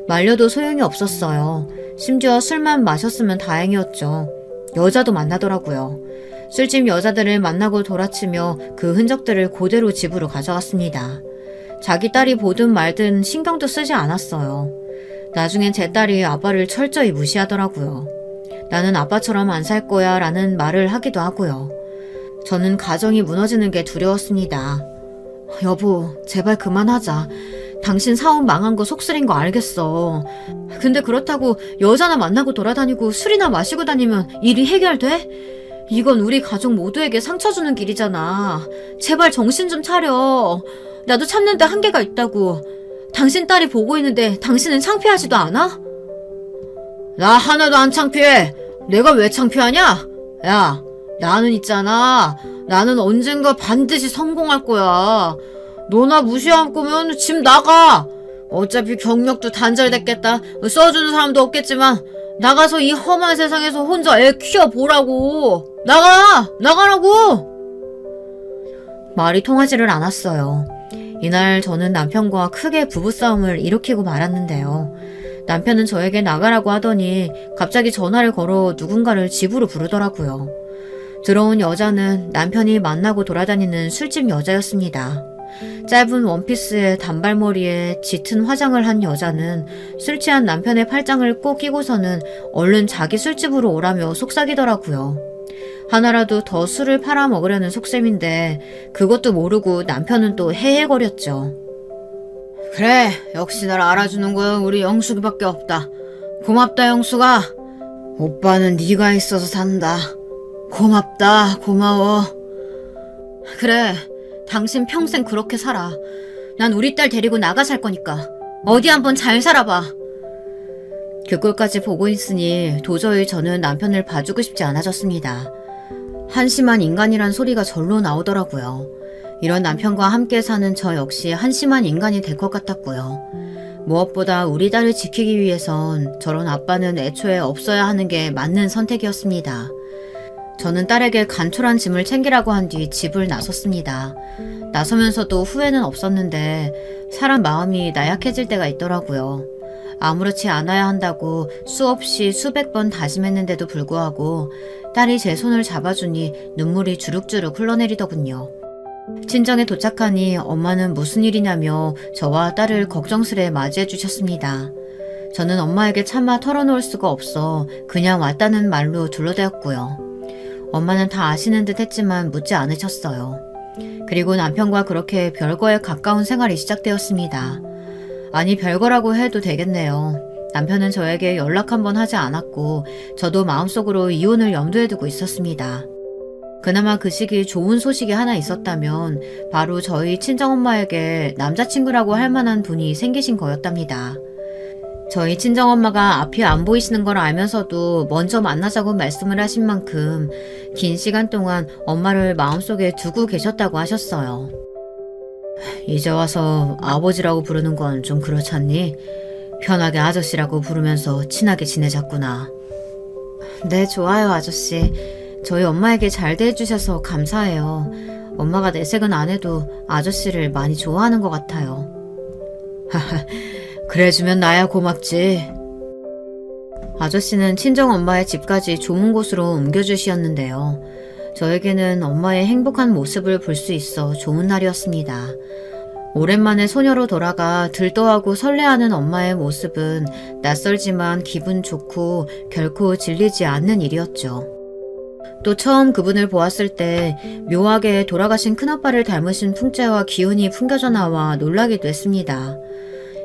A: 말려도 소용이 없었어요. 심지어 술만 마셨으면 다행이었죠. 여자도 만나더라고요. 술집 여자들을 만나고 돌아치며 그 흔적들을 그대로 집으로 가져왔습니다. 자기 딸이 보든 말든 신경도 쓰지 않았어요. 나중엔 제 딸이 아빠를 철저히 무시하더라고요. 나는 아빠처럼 안 살 거야 라는 말을 하기도 하고요. 저는 가정이 무너지는 게 두려웠습니다. 여보, 제발 그만하자. 당신 사업 망한 거 속쓰린 거 알겠어. 근데 그렇다고 여자나 만나고 돌아다니고 술이나 마시고 다니면 일이 해결돼? 이건 우리 가족 모두에게 상처 주는 길이잖아. 제발 정신 좀 차려. 나도 참는데 한계가 있다고. 당신 딸이 보고 있는데 당신은 창피하지도 않아? 나 하나도 안 창피해. 내가 왜 창피하냐? 야, 나는 있잖아. 나는 언젠가 반드시 성공할 거야. 너나 무시할 거면 집 나가. 어차피 경력도 단절됐겠다. 써주는 사람도 없겠지만 나가서 이 험한 세상에서 혼자 애 키워보라고. 나가라고. 말이 통하지를 않았어요. 이날 저는 남편과 크게 부부싸움을 일으키고 말았는데요. 남편은 저에게 나가라고 하더니 갑자기 전화를 걸어 누군가를 집으로 부르더라고요. 들어온 여자는 남편이 만나고 돌아다니는 술집 여자였습니다. 짧은 원피스에 단발머리에 짙은 화장을 한 여자는 술 취한 남편의 팔짱을 꼭 끼고서는 얼른 자기 술집으로 오라며 속삭이더라고요. 하나라도 더 술을 팔아먹으려는 속셈인데 그것도 모르고 남편은 또 헤헤거렸죠. 그래, 역시 날 알아주는 건 우리 영숙이밖에 없다. 고맙다, 형수가. 오빠는 네가 있어서 산다. 고맙다, 고마워. 그래, 당신 평생 그렇게 살아. 난 우리 딸 데리고 나가 살 거니까 어디 한번 잘 살아봐. 그 꼴까지 보고 있으니 도저히 저는 남편을 봐주고 싶지 않아졌습니다. 한심한 인간이란 소리가 절로 나오더라고요. 이런 남편과 함께 사는 저 역시 한심한 인간이 될 것 같았고요. 무엇보다 우리 딸을 지키기 위해선 저런 아빠는 애초에 없어야 하는 게 맞는 선택이었습니다. 저는 딸에게 간촐한 짐을 챙기라고 한 뒤 집을 나섰습니다. 나서면서도 후회는 없었는데 사람 마음이 나약해질 때가 있더라고요. 아무렇지 않아야 한다고 수없이 수백 번 다짐했는데도 불구하고 딸이 제 손을 잡아주니 눈물이 주룩주룩 흘러내리더군요. 친정에 도착하니 엄마는 무슨 일이냐며 저와 딸을 걱정스레 맞이해 주셨습니다. 저는 엄마에게 차마 털어놓을 수가 없어 그냥 왔다는 말로 둘러대었고요. 엄마는 다 아시는 듯 했지만 묻지 않으셨어요. 그리고 남편과 그렇게 별거에 가까운 생활이 시작되었습니다. 아니, 별거라고 해도 되겠네요. 남편은 저에게 연락 한번 하지 않았고 저도 마음속으로 이혼을 염두에 두고 있었습니다. 그나마 그 시기 좋은 소식이 하나 있었다면 바로 저희 친정엄마에게 남자친구라고 할 만한 분이 생기신 거였답니다. 저희 친정엄마가 앞이 안 보이시는 걸 알면서도 먼저 만나자고 말씀을 하신 만큼 긴 시간 동안 엄마를 마음속에 두고 계셨다고 하셨어요. 이제 와서 아버지라고 부르는 건 좀 그렇지 않니? 편하게 아저씨라고 부르면서 친하게 지내자꾸나. 네, 좋아요, 아저씨. 저희 엄마에게 잘 대해주셔서 감사해요. 엄마가 내색은 안 해도 아저씨를 많이 좋아하는 것 같아요. 하하, 그래주면 나야 고맙지. 아저씨는 친정엄마의 집까지 좋은 곳으로 옮겨주시었는데요. 저에게는 엄마의 행복한 모습을 볼 수 있어 좋은 날이었습니다. 오랜만에 소녀로 돌아가 들떠하고 설레하는 엄마의 모습은 낯설지만 기분 좋고 결코 질리지 않는 일이었죠. 또 처음 그분을 보았을 때 묘하게 돌아가신 큰아빠를 닮으신 풍채와 기운이 풍겨져 나와 놀라기도 했습니다.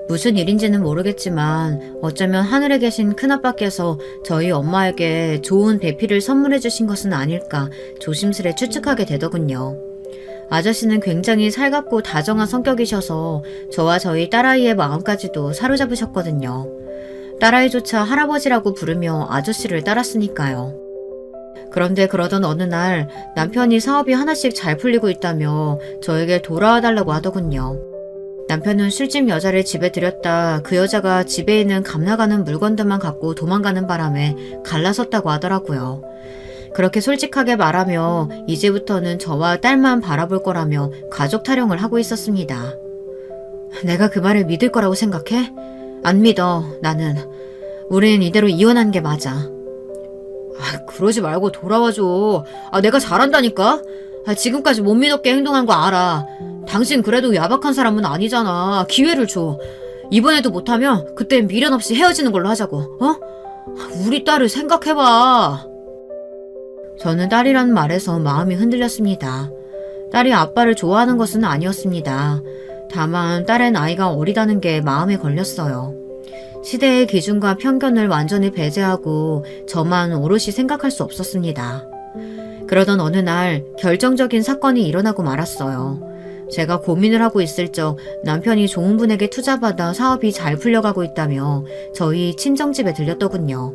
A: 무슨 일인지는 모르겠지만 어쩌면 하늘에 계신 큰아빠께서 저희 엄마에게 좋은 배필을 선물해 주신 것은 아닐까 조심스레 추측하게 되더군요. 아저씨는 굉장히 살갑고 다정한 성격이셔서 저와 저희 딸아이의 마음까지도 사로잡으셨거든요. 딸아이조차 할아버지라고 부르며 아저씨를 따랐으니까요. 그런데 그러던 어느 날 남편이 사업이 하나씩 잘 풀리고 있다며 저에게 돌아와 달라고 하더군요. 남편은 술집 여자를 집에 들였다 그 여자가 집에 있는 값나가는 물건들만 갖고 도망가는 바람에 갈라섰다고 하더라고요. 그렇게 솔직하게 말하며 이제부터는 저와 딸만 바라볼 거라며 가족 타령을 하고 있었습니다. 내가 그 말을 믿을 거라고 생각해? 안 믿어, 나는. 우린 이대로 이혼한 게 맞아. 그러지 말고 돌아와줘. 내가 잘한다니까? 지금까지 못 믿었게 행동한 거 알아. 당신 그래도 야박한 사람은 아니잖아. 기회를 줘. 이번에도 못하면 그땐 미련 없이 헤어지는 걸로 하자고. 어? 우리 딸을 생각해봐. 저는 딸이란 말에서 마음이 흔들렸습니다. 딸이 아빠를 좋아하는 것은 아니었습니다. 다만 딸의 나이가 어리다는 게 마음에 걸렸어요. 시대의 기준과 편견을 완전히 배제하고 저만 오롯이 생각할 수 없었습니다. 그러던 어느 날 결정적인 사건이 일어나고 말았어요. 제가 고민을 하고 있을 적 남편이 좋은 분에게 투자받아 사업이 잘 풀려가고 있다며 저희 친정집에 들렸더군요.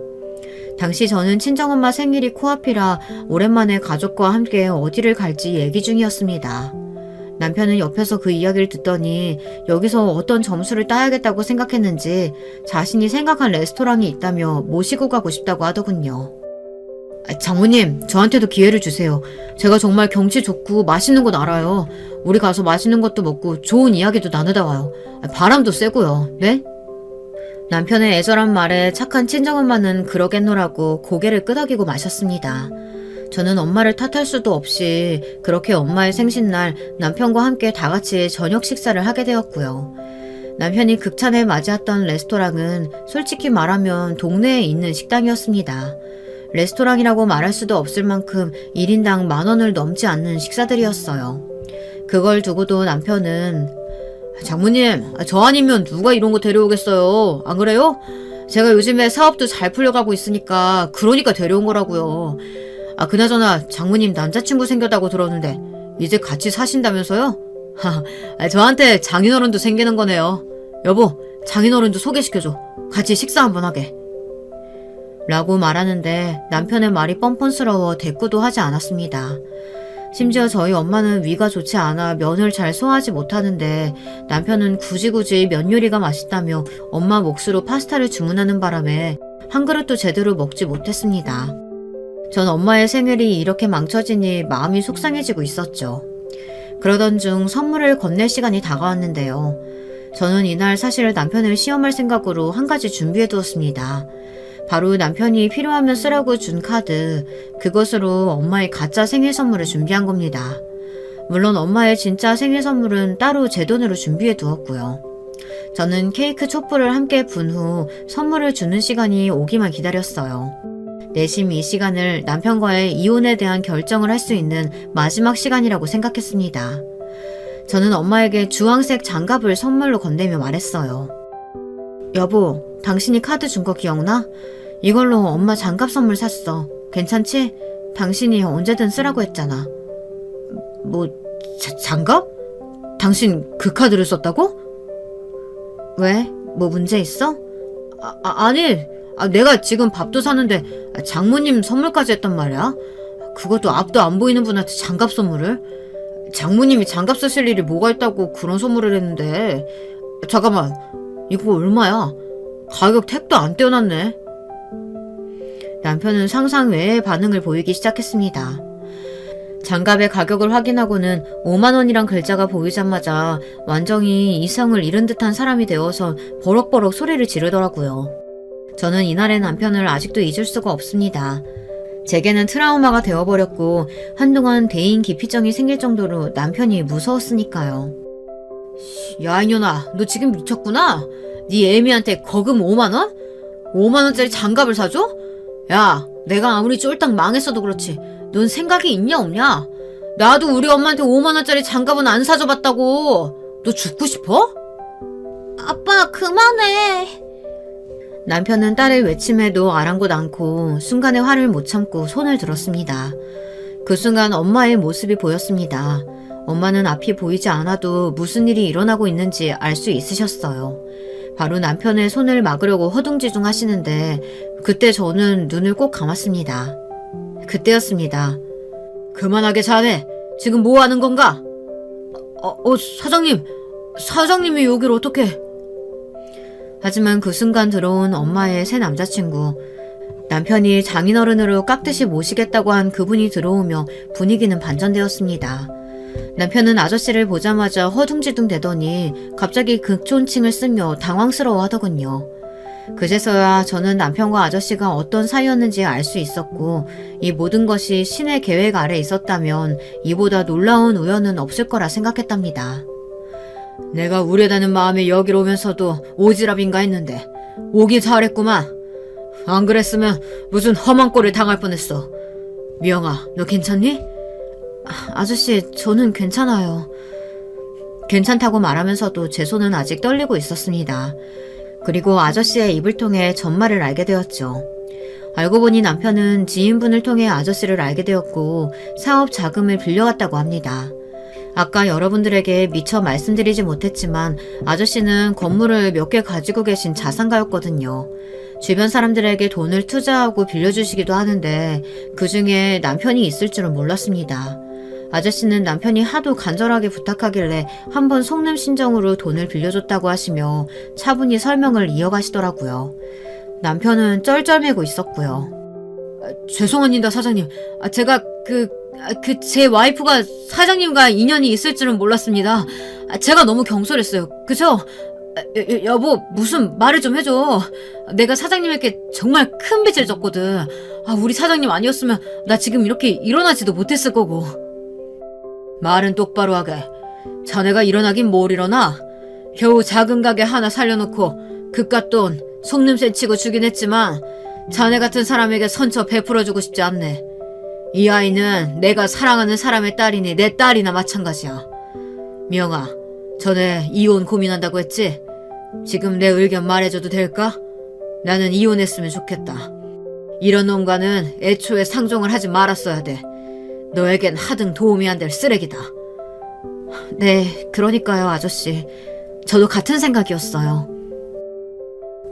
A: 당시 저는 친정엄마 생일이 코앞이라 오랜만에 가족과 함께 어디를 갈지 얘기 중이었습니다. 남편은 옆에서 그 이야기를 듣더니 여기서 어떤 점수를 따야겠다고 생각했는지 자신이 생각한 레스토랑이 있다며 모시고 가고 싶다고 하더군요. 장모님, 저한테도 기회를 주세요. 제가 정말 경치 좋고 맛있는 곳 알아요. 우리 가서 맛있는 것도 먹고 좋은 이야기도 나누다 와요. 바람도 쐬고요. 네? 남편의 애절한 말에 착한 친정엄마는 그러겠노라고 고개를 끄덕이고 마셨습니다. 저는 엄마를 탓할 수도 없이 그렇게 엄마의 생신날 남편과 함께 다 같이 저녁 식사를 하게 되었고요. 남편이 극찬에 맞이했던 레스토랑은 솔직히 말하면 동네에 있는 식당이었습니다. 레스토랑이라고 말할 수도 없을 만큼 1인당 10,000원을 넘지 않는 식사들이었어요. 그걸 두고도 남편은 장모님, 저 아니면 누가 이런 거 데려오겠어요. 안 그래요? 제가 요즘에 사업도 잘 풀려가고 있으니까 그러니까 데려온 거라고요. 아, 그나저나 장모님 남자친구 생겼다고 들었는데 이제 같이 사신다면서요? 저한테 장인어른도 생기는 거네요. 여보, 장인어른도 소개시켜줘. 같이 식사 한번 하게. 라고 말하는데 남편의 말이 뻔뻔스러워 대꾸도 하지 않았습니다. 심지어 저희 엄마는 위가 좋지 않아 면을 잘 소화하지 못하는데 남편은 굳이 면 요리가 맛있다며 엄마 몫으로 파스타를 주문하는 바람에 한 그릇도 제대로 먹지 못했습니다. 전 엄마의 생일이 이렇게 망쳐지니 마음이 속상해지고 있었죠. 그러던 중 선물을 건넬 시간이 다가왔는데요. 저는 이날 사실 남편을 시험할 생각으로 한 가지 준비해 두었습니다. 바로 남편이 필요하면 쓰라고 준 카드, 그것으로 엄마의 가짜 생일 선물을 준비한 겁니다. 물론 엄마의 진짜 생일 선물은 따로 제 돈으로 준비해 두었고요. 저는 케이크 촛불을 함께 분 후 선물을 주는 시간이 오기만 기다렸어요. 내심 이 시간을 남편과의 이혼에 대한 결정을 할 수 있는 마지막 시간이라고 생각했습니다. 저는 엄마에게 주황색 장갑을 선물로 건네며 말했어요. 여보, 당신이 카드 준 거 기억나? 이걸로 엄마 장갑 선물 샀어. 괜찮지? 당신이 언제든 쓰라고 했잖아. 뭐, 장갑? 당신 그 카드를 썼다고? 왜? 뭐 문제 있어? 아니, 내가 지금 밥도 사는데 장모님 선물까지 했단 말이야. 그것도 앞도 안 보이는 분한테 장갑 선물을? 장모님이 장갑 쓰실 일이 뭐가 있다고 그런 선물을 했는데. 잠깐만, 이거 얼마야? 가격 택도 안 떼어놨네. 남편은 상상 외의 반응을 보이기 시작했습니다. 장갑의 가격을 확인하고는 5만 원이란 글자가 보이자마자 완전히 이성을 잃은 듯한 사람이 되어서 버럭버럭 소리를 지르더라고요. 저는 이날의 남편을 아직도 잊을 수가 없습니다. 제게는 트라우마가 되어버렸고 한동안 대인 기피증이 생길 정도로 남편이 무서웠으니까요. 야, 이년아, 너 지금 미쳤구나? 네 애미한테 거금 5만 원? 5만 원짜리 장갑을 사줘? 야, 내가 아무리 쫄딱 망했어도 그렇지 넌 생각이 있냐 없냐? 나도 우리 엄마한테 5만 원짜리 장갑은 안 사줘봤다고. 너 죽고 싶어? 아빠, 그만해. 남편은 딸의 외침에도 아랑곳 않고 순간의 화를 못 참고 손을 들었습니다. 그 순간 엄마의 모습이 보였습니다. 엄마는 앞이 보이지 않아도 무슨 일이 일어나고 있는지 알 수 있으셨어요. 바로 남편의 손을 막으려고 허둥지둥 하시는데 그때 저는 눈을 꼭 감았습니다. 그때였습니다. 그만하게 자네. 지금 뭐 하는 건가? 사장님이 여길 어떻게... 하지만 그 순간 들어온 엄마의 새 남자친구, 남편이 장인어른으로 깍듯이 모시겠다고 한 그분이 들어오며 분위기는 반전되었습니다. 남편은 아저씨를 보자마자 허둥지둥 대더니 갑자기 극존칭을 쓰며 당황스러워 하더군요. 그제서야 저는 남편과 아저씨가 어떤 사이였는지 알 수 있었고 이 모든 것이 신의 계획 아래 있었다면 이보다 놀라운 우연은 없을 거라 생각했답니다. 내가 우려다는 마음에 여길 오면서도 오지랖인가 했는데 오기 잘했구만. 안 그랬으면 무슨 험한 꼴을 당할 뻔했어. 미영아, 너 괜찮니? 아저씨, 저는 괜찮아요. 괜찮다고 말하면서도 제 손은 아직 떨리고 있었습니다. 그리고 아저씨의 입을 통해 전말을 알게 되었죠. 알고 보니 남편은 지인분을 통해 아저씨를 알게 되었고 사업 자금을 빌려갔다고 합니다. 아까 여러분들에게 미처 말씀드리지 못했지만 아저씨는 건물을 몇 개 가지고 계신 자산가였거든요. 주변 사람들에게 돈을 투자하고 빌려주시기도 하는데 그 중에 남편이 있을 줄은 몰랐습니다. 아저씨는 남편이 하도 간절하게 부탁하길래 한번 속는 심정으로 돈을 빌려줬다고 하시며 차분히 설명을 이어가시더라고요. 남편은 쩔쩔매고 있었고요. 죄송합니다, 사장님. 제가 제 와이프가 사장님과 인연이 있을 줄은 몰랐습니다. 제가 너무 경솔했어요. 그죠? 여보, 무슨 말을 좀 해줘. 내가 사장님에게 정말 큰 빚을 졌거든. 우리 사장님 아니었으면 나 지금 이렇게 일어나지도 못했을 거고. 말은 똑바로 하게. 자네가 일어나긴 뭘 일어나? 겨우 작은 가게 하나 살려놓고 그깟 돈 속냄새 치고 주긴 했지만 자네 같은 사람에게 선처 베풀어주고 싶지 않네. 이 아이는 내가 사랑하는 사람의 딸이니 내 딸이나 마찬가지야. 미영아, 전에 이혼 고민한다고 했지? 지금 내 의견 말해줘도 될까? 나는 이혼했으면 좋겠다. 이런 놈과는 애초에 상종을 하지 말았어야 돼. 너에겐 하등 도움이 안 될 쓰레기다. 네, 그러니까요, 아저씨. 저도 같은 생각이었어요.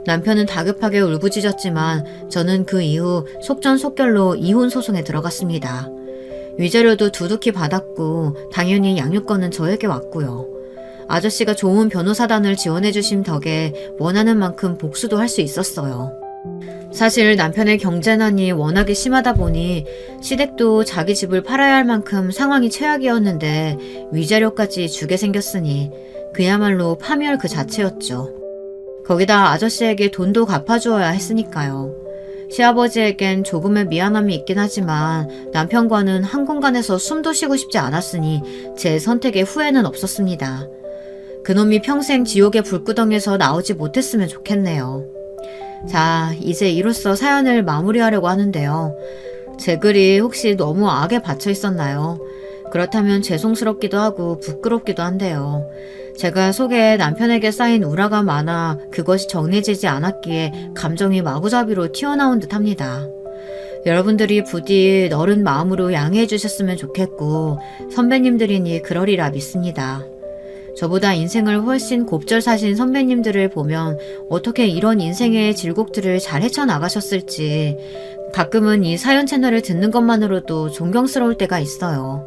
A: 남편은 다급하게 울부짖었지만 저는 그 이후 속전속결로 이혼 소송에 들어갔습니다. 위자료도 두둑히 받았고 당연히 양육권은 저에게 왔고요. 아저씨가 좋은 변호사단을 지원해주신 덕에 원하는 만큼 복수도 할 수 있었어요. 사실 남편의 경제난이 워낙에 심하다 보니 시댁도 자기 집을 팔아야 할 만큼 상황이 최악이었는데 위자료까지 주게 생겼으니 그야말로 파멸 그 자체였죠. 거기다 아저씨에게 돈도 갚아주어야 했으니까요. 시아버지에겐 조금의 미안함이 있긴 하지만 남편과는 한 공간에서 숨도 쉬고 싶지 않았으니 제 선택에 후회는 없었습니다. 그놈이 평생 지옥의 불구덩에서 나오지 못했으면 좋겠네요. 자, 이제 이로써 사연을 마무리하려고 하는데요. 제 글이 혹시 너무 악에 받쳐 있었나요? 그렇다면 죄송스럽기도 하고 부끄럽기도 한데요. 제가 속에 남편에게 쌓인 우라가 많아 그것이 정리되지 않았기에 감정이 마구잡이로 튀어나온 듯 합니다. 여러분들이 부디 너른 마음으로 양해해 주셨으면 좋겠고 선배님들이니 그러리라 믿습니다. 저보다 인생을 훨씬 곱절 사신 선배님들을 보면 어떻게 이런 인생의 질곡들을 잘 헤쳐나가셨을지 가끔은 이 사연 채널을 듣는 것만으로도 존경스러울 때가 있어요.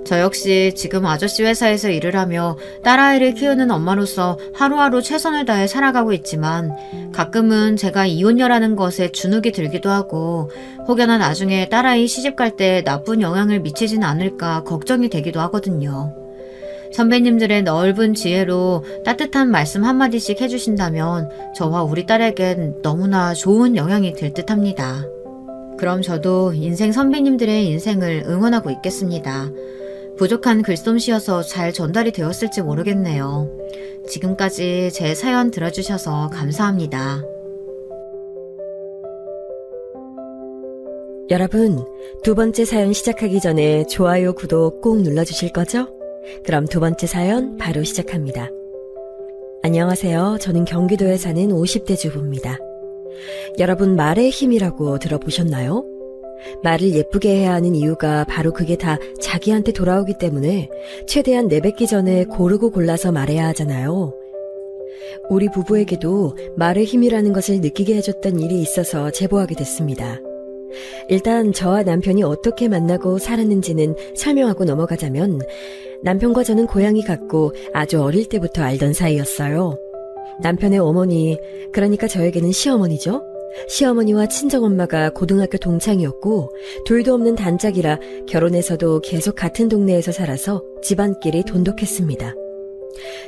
A: 저 역시 지금 아저씨 회사에서 일을 하며 딸아이를 키우는 엄마로서 하루하루 최선을 다해 살아가고 있지만 가끔은 제가 이혼녀라는 것에 주눅이 들기도 하고 혹여나 나중에 딸아이 시집갈 때 나쁜 영향을 미치진 않을까 걱정이 되기도 하거든요. 선배님들의 넓은 지혜로 따뜻한 말씀 한마디씩 해주신다면 저와 우리 딸에겐 너무나 좋은 영향이 될 듯합니다. 그럼 저도 인생 선배님들의 인생을 응원하고 있겠습니다. 부족한 글솜씨여서 잘 전달이 되었을지 모르겠네요. 지금까지 제 사연 들어주셔서 감사합니다.
B: 여러분, 두 번째 사연 시작하기 전에 좋아요, 구독 꼭 눌러주실 거죠? 그럼 두 번째 사연 바로 시작합니다. 안녕하세요. 저는 경기도에 사는 50대 주부입니다. 여러분, 말의 힘이라고 들어보셨나요? 말을 예쁘게 해야 하는 이유가 바로 그게 다 자기한테 돌아오기 때문에 최대한 내뱉기 전에 고르고 골라서 말해야 하잖아요. 우리 부부에게도 말의 힘이라는 것을 느끼게 해줬던 일이 있어서 제보하게 됐습니다. 일단 저와 남편이 어떻게 만나고 살았는지는 설명하고 넘어가자면 남편과 저는 고향이 같고 아주 어릴 때부터 알던 사이였어요. 남편의 어머니, 그러니까 저에게는 시어머니죠. 시어머니와 친정엄마가 고등학교 동창이었고 둘도 없는 단짝이라 결혼해서도 계속 같은 동네에서 살아서 집안끼리 돈독했습니다.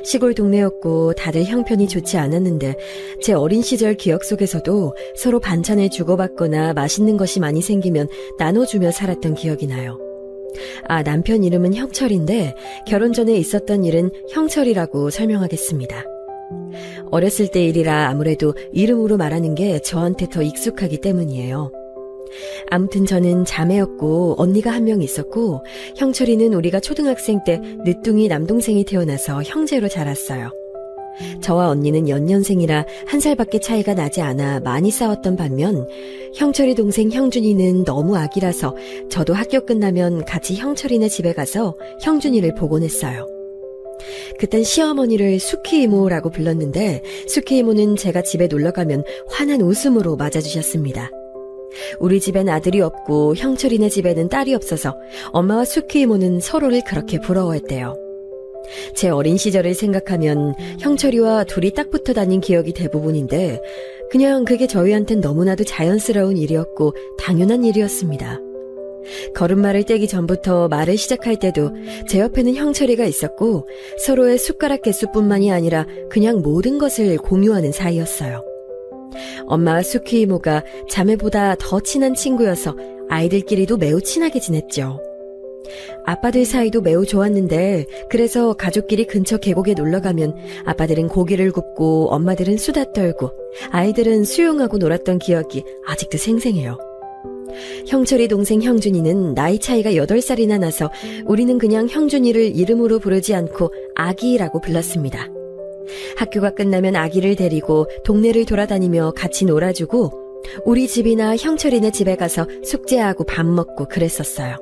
B: 시골 동네였고 다들 형편이 좋지 않았는데 제 어린 시절 기억 속에서도 서로 반찬을 주고받거나 맛있는 것이 많이 생기면 나눠주며 살았던 기억이 나요. 아, 남편 이름은 형철인데 결혼 전에 있었던 일은 형철이라고 설명하겠습니다. 어렸을 때 일이라 아무래도 이름으로 말하는 게 저한테 더 익숙하기 때문이에요. 아무튼 저는 자매였고 언니가 한 명 있었고 형철이는 우리가 초등학생 때 늦둥이 남동생이 태어나서 형제로 자랐어요. 저와 언니는 연년생이라 한 살밖에 차이가 나지 않아 많이 싸웠던 반면 형철이 동생 형준이는 너무 아기라서 저도 학교 끝나면 같이 형철이네 집에 가서 형준이를 보곤 했어요. 그땐 시어머니를 수키 이모라고 불렀는데 수키 이모는 제가 집에 놀러가면 환한 웃음으로 맞아주셨습니다. 우리 집엔 아들이 없고 형철이네 집에는 딸이 없어서 엄마와 수키 이모는 서로를 그렇게 부러워했대요. 제 어린 시절을 생각하면 형철이와 둘이 딱 붙어 다닌 기억이 대부분인데 그냥 그게 저희한텐 너무나도 자연스러운 일이었고 당연한 일이었습니다. 걸음마를 떼기 전부터 말을 시작할 때도 제 옆에는 형철이가 있었고 서로의 숟가락 개수뿐만이 아니라 그냥 모든 것을 공유하는 사이였어요. 엄마와 수키 이모가 자매보다 더 친한 친구여서 아이들끼리도 매우 친하게 지냈죠. 아빠들 사이도 매우 좋았는데 그래서 가족끼리 근처 계곡에 놀러가면 아빠들은 고기를 굽고 엄마들은 수다 떨고 아이들은 수영하고 놀았던 기억이 아직도 생생해요. 형철이 동생 형준이는 나이 차이가 8살이나 나서 우리는 그냥 형준이를 이름으로 부르지 않고 아기라고 불렀습니다. 학교가 끝나면 아기를 데리고 동네를 돌아다니며 같이 놀아주고 우리 집이나 형철이네 집에 가서 숙제하고 밥 먹고 그랬었어요.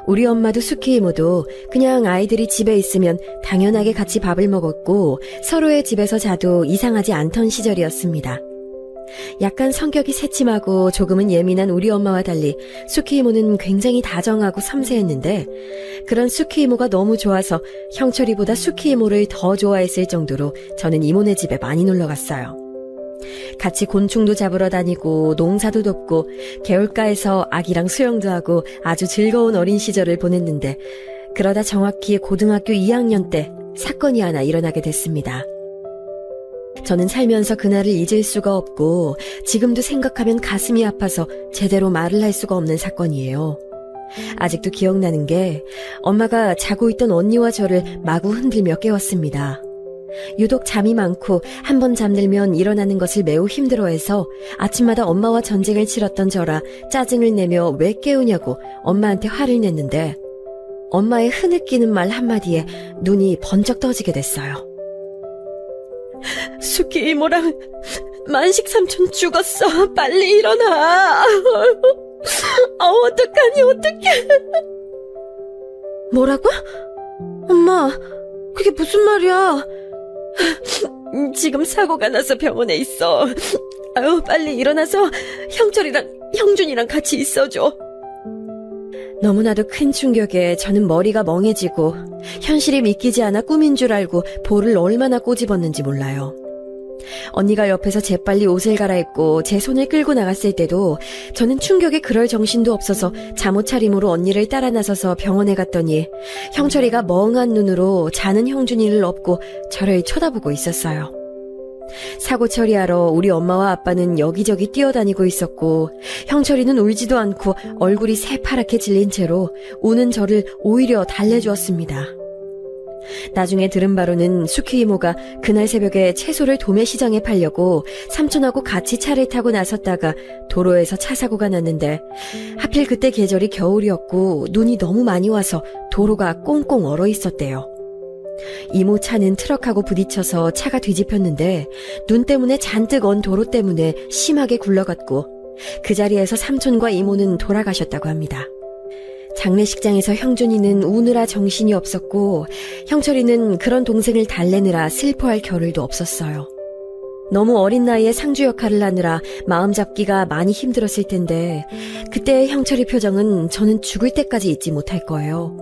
B: 우리 엄마도 수키 이모도 그냥 아이들이 집에 있으면 당연하게 같이 밥을 먹었고 서로의 집에서 자도 이상하지 않던 시절이었습니다. 약간 성격이 새침하고 조금은 예민한 우리 엄마와 달리 수키 이모는 굉장히 다정하고 섬세했는데 그런 수키 이모가 너무 좋아서 형철이보다 수키 이모를 더 좋아했을 정도로 저는 이모네 집에 많이 놀러 갔어요. 같이 곤충도 잡으러 다니고 농사도 돕고 개울가에서 아기랑 수영도 하고 아주 즐거운 어린 시절을 보냈는데 그러다 정확히 고등학교 2학년 때 사건이 하나 일어나게 됐습니다. 저는 살면서 그날을 잊을 수가 없고 지금도 생각하면 가슴이 아파서 제대로 말을 할 수가 없는 사건이에요. 아직도 기억나는 게 엄마가 자고 있던 언니와 저를 마구 흔들며 깨웠습니다. 유독 잠이 많고 한 번 잠들면 일어나는 것을 매우 힘들어해서 아침마다 엄마와 전쟁을 치렀던 저라 짜증을 내며 왜 깨우냐고 엄마한테 화를 냈는데 엄마의 흐느끼는 말 한마디에 눈이 번쩍 떠지게 됐어요. 수키 이모랑 만식 삼촌 죽었어. 빨리 일어나. 어떡해. 뭐라고? 엄마, 그게 무슨 말이야? 지금 사고가 나서 병원에 있어. 아유, 빨리 일어나서 형철이랑 형준이랑 같이 있어줘. 너무나도 큰 충격에 저는 머리가 멍해지고 현실이 믿기지 않아 꿈인 줄 알고 볼을 얼마나 꼬집었는지 몰라요. 언니가 옆에서 재빨리 옷을 갈아입고 제 손을 끌고 나갔을 때도 저는 충격에 그럴 정신도 없어서 잠옷 차림으로 언니를 따라 나서서 병원에 갔더니 형철이가 멍한 눈으로 자는 형준이를 업고 저를 쳐다보고 있었어요. 사고 처리하러 우리 엄마와 아빠는 여기저기 뛰어다니고 있었고 형철이는 울지도 않고 얼굴이 새파랗게 질린 채로 우는 저를 오히려 달래주었습니다. 나중에 들은 바로는 수키 이모가 그날 새벽에 채소를 도매시장에 팔려고 삼촌하고 같이 차를 타고 나섰다가 도로에서 차 사고가 났는데 하필 그때 계절이 겨울이었고 눈이 너무 많이 와서 도로가 꽁꽁 얼어 있었대요. 이모 차는 트럭하고 부딪혀서 차가 뒤집혔는데 눈 때문에 잔뜩 언 도로 때문에 심하게 굴러갔고 그 자리에서 삼촌과 이모는 돌아가셨다고 합니다. 장례식장에서 형준이는 우느라 정신이 없었고 형철이는 그런 동생을 달래느라 슬퍼할 겨를도 없었어요. 너무 어린 나이에 상주 역할을 하느라 마음 잡기가 많이 힘들었을 텐데 그때의 형철이 표정은 저는 죽을 때까지 잊지 못할 거예요.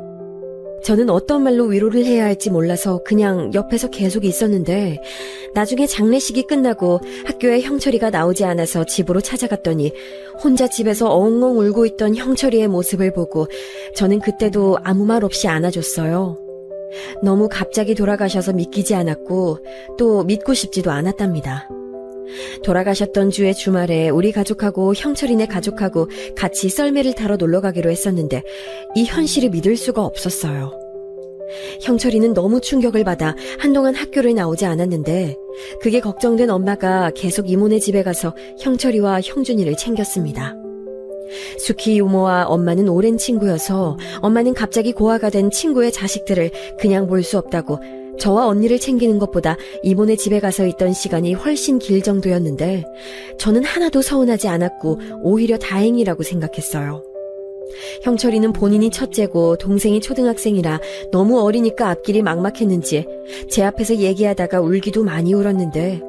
B: 저는 어떤 말로 위로를 해야 할지 몰라서 그냥 옆에서 계속 있었는데 나중에 장례식이 끝나고 학교에 형철이가 나오지 않아서 집으로 찾아갔더니 혼자 집에서 엉엉 울고 있던 형철이의 모습을 보고 저는 그때도 아무 말 없이 안아줬어요. 너무 갑자기 돌아가셔서 믿기지 않았고 또 믿고 싶지도 않았답니다. 돌아가셨던 주의 주말에 우리 가족하고 형철이네 가족하고 같이 썰매를 타러 놀러 가기로 했었는데 이 현실을 믿을 수가 없었어요. 형철이는 너무 충격을 받아 한동안 학교를 나오지 않았는데 그게 걱정된 엄마가 계속 이모네 집에 가서 형철이와 형준이를 챙겼습니다. 수키 이모와 엄마는 오랜 친구여서 엄마는 갑자기 고아가 된 친구의 자식들을 그냥 볼 수 없다고 저와 언니를 챙기는 것보다 이모네 집에 가서 있던 시간이 훨씬 길 정도였는데 저는 하나도 서운하지 않았고 오히려 다행이라고 생각했어요. 형철이는 본인이 첫째고 동생이 초등학생이라 너무 어리니까 앞길이 막막했는지 제 앞에서 얘기하다가 울기도 많이 울었는데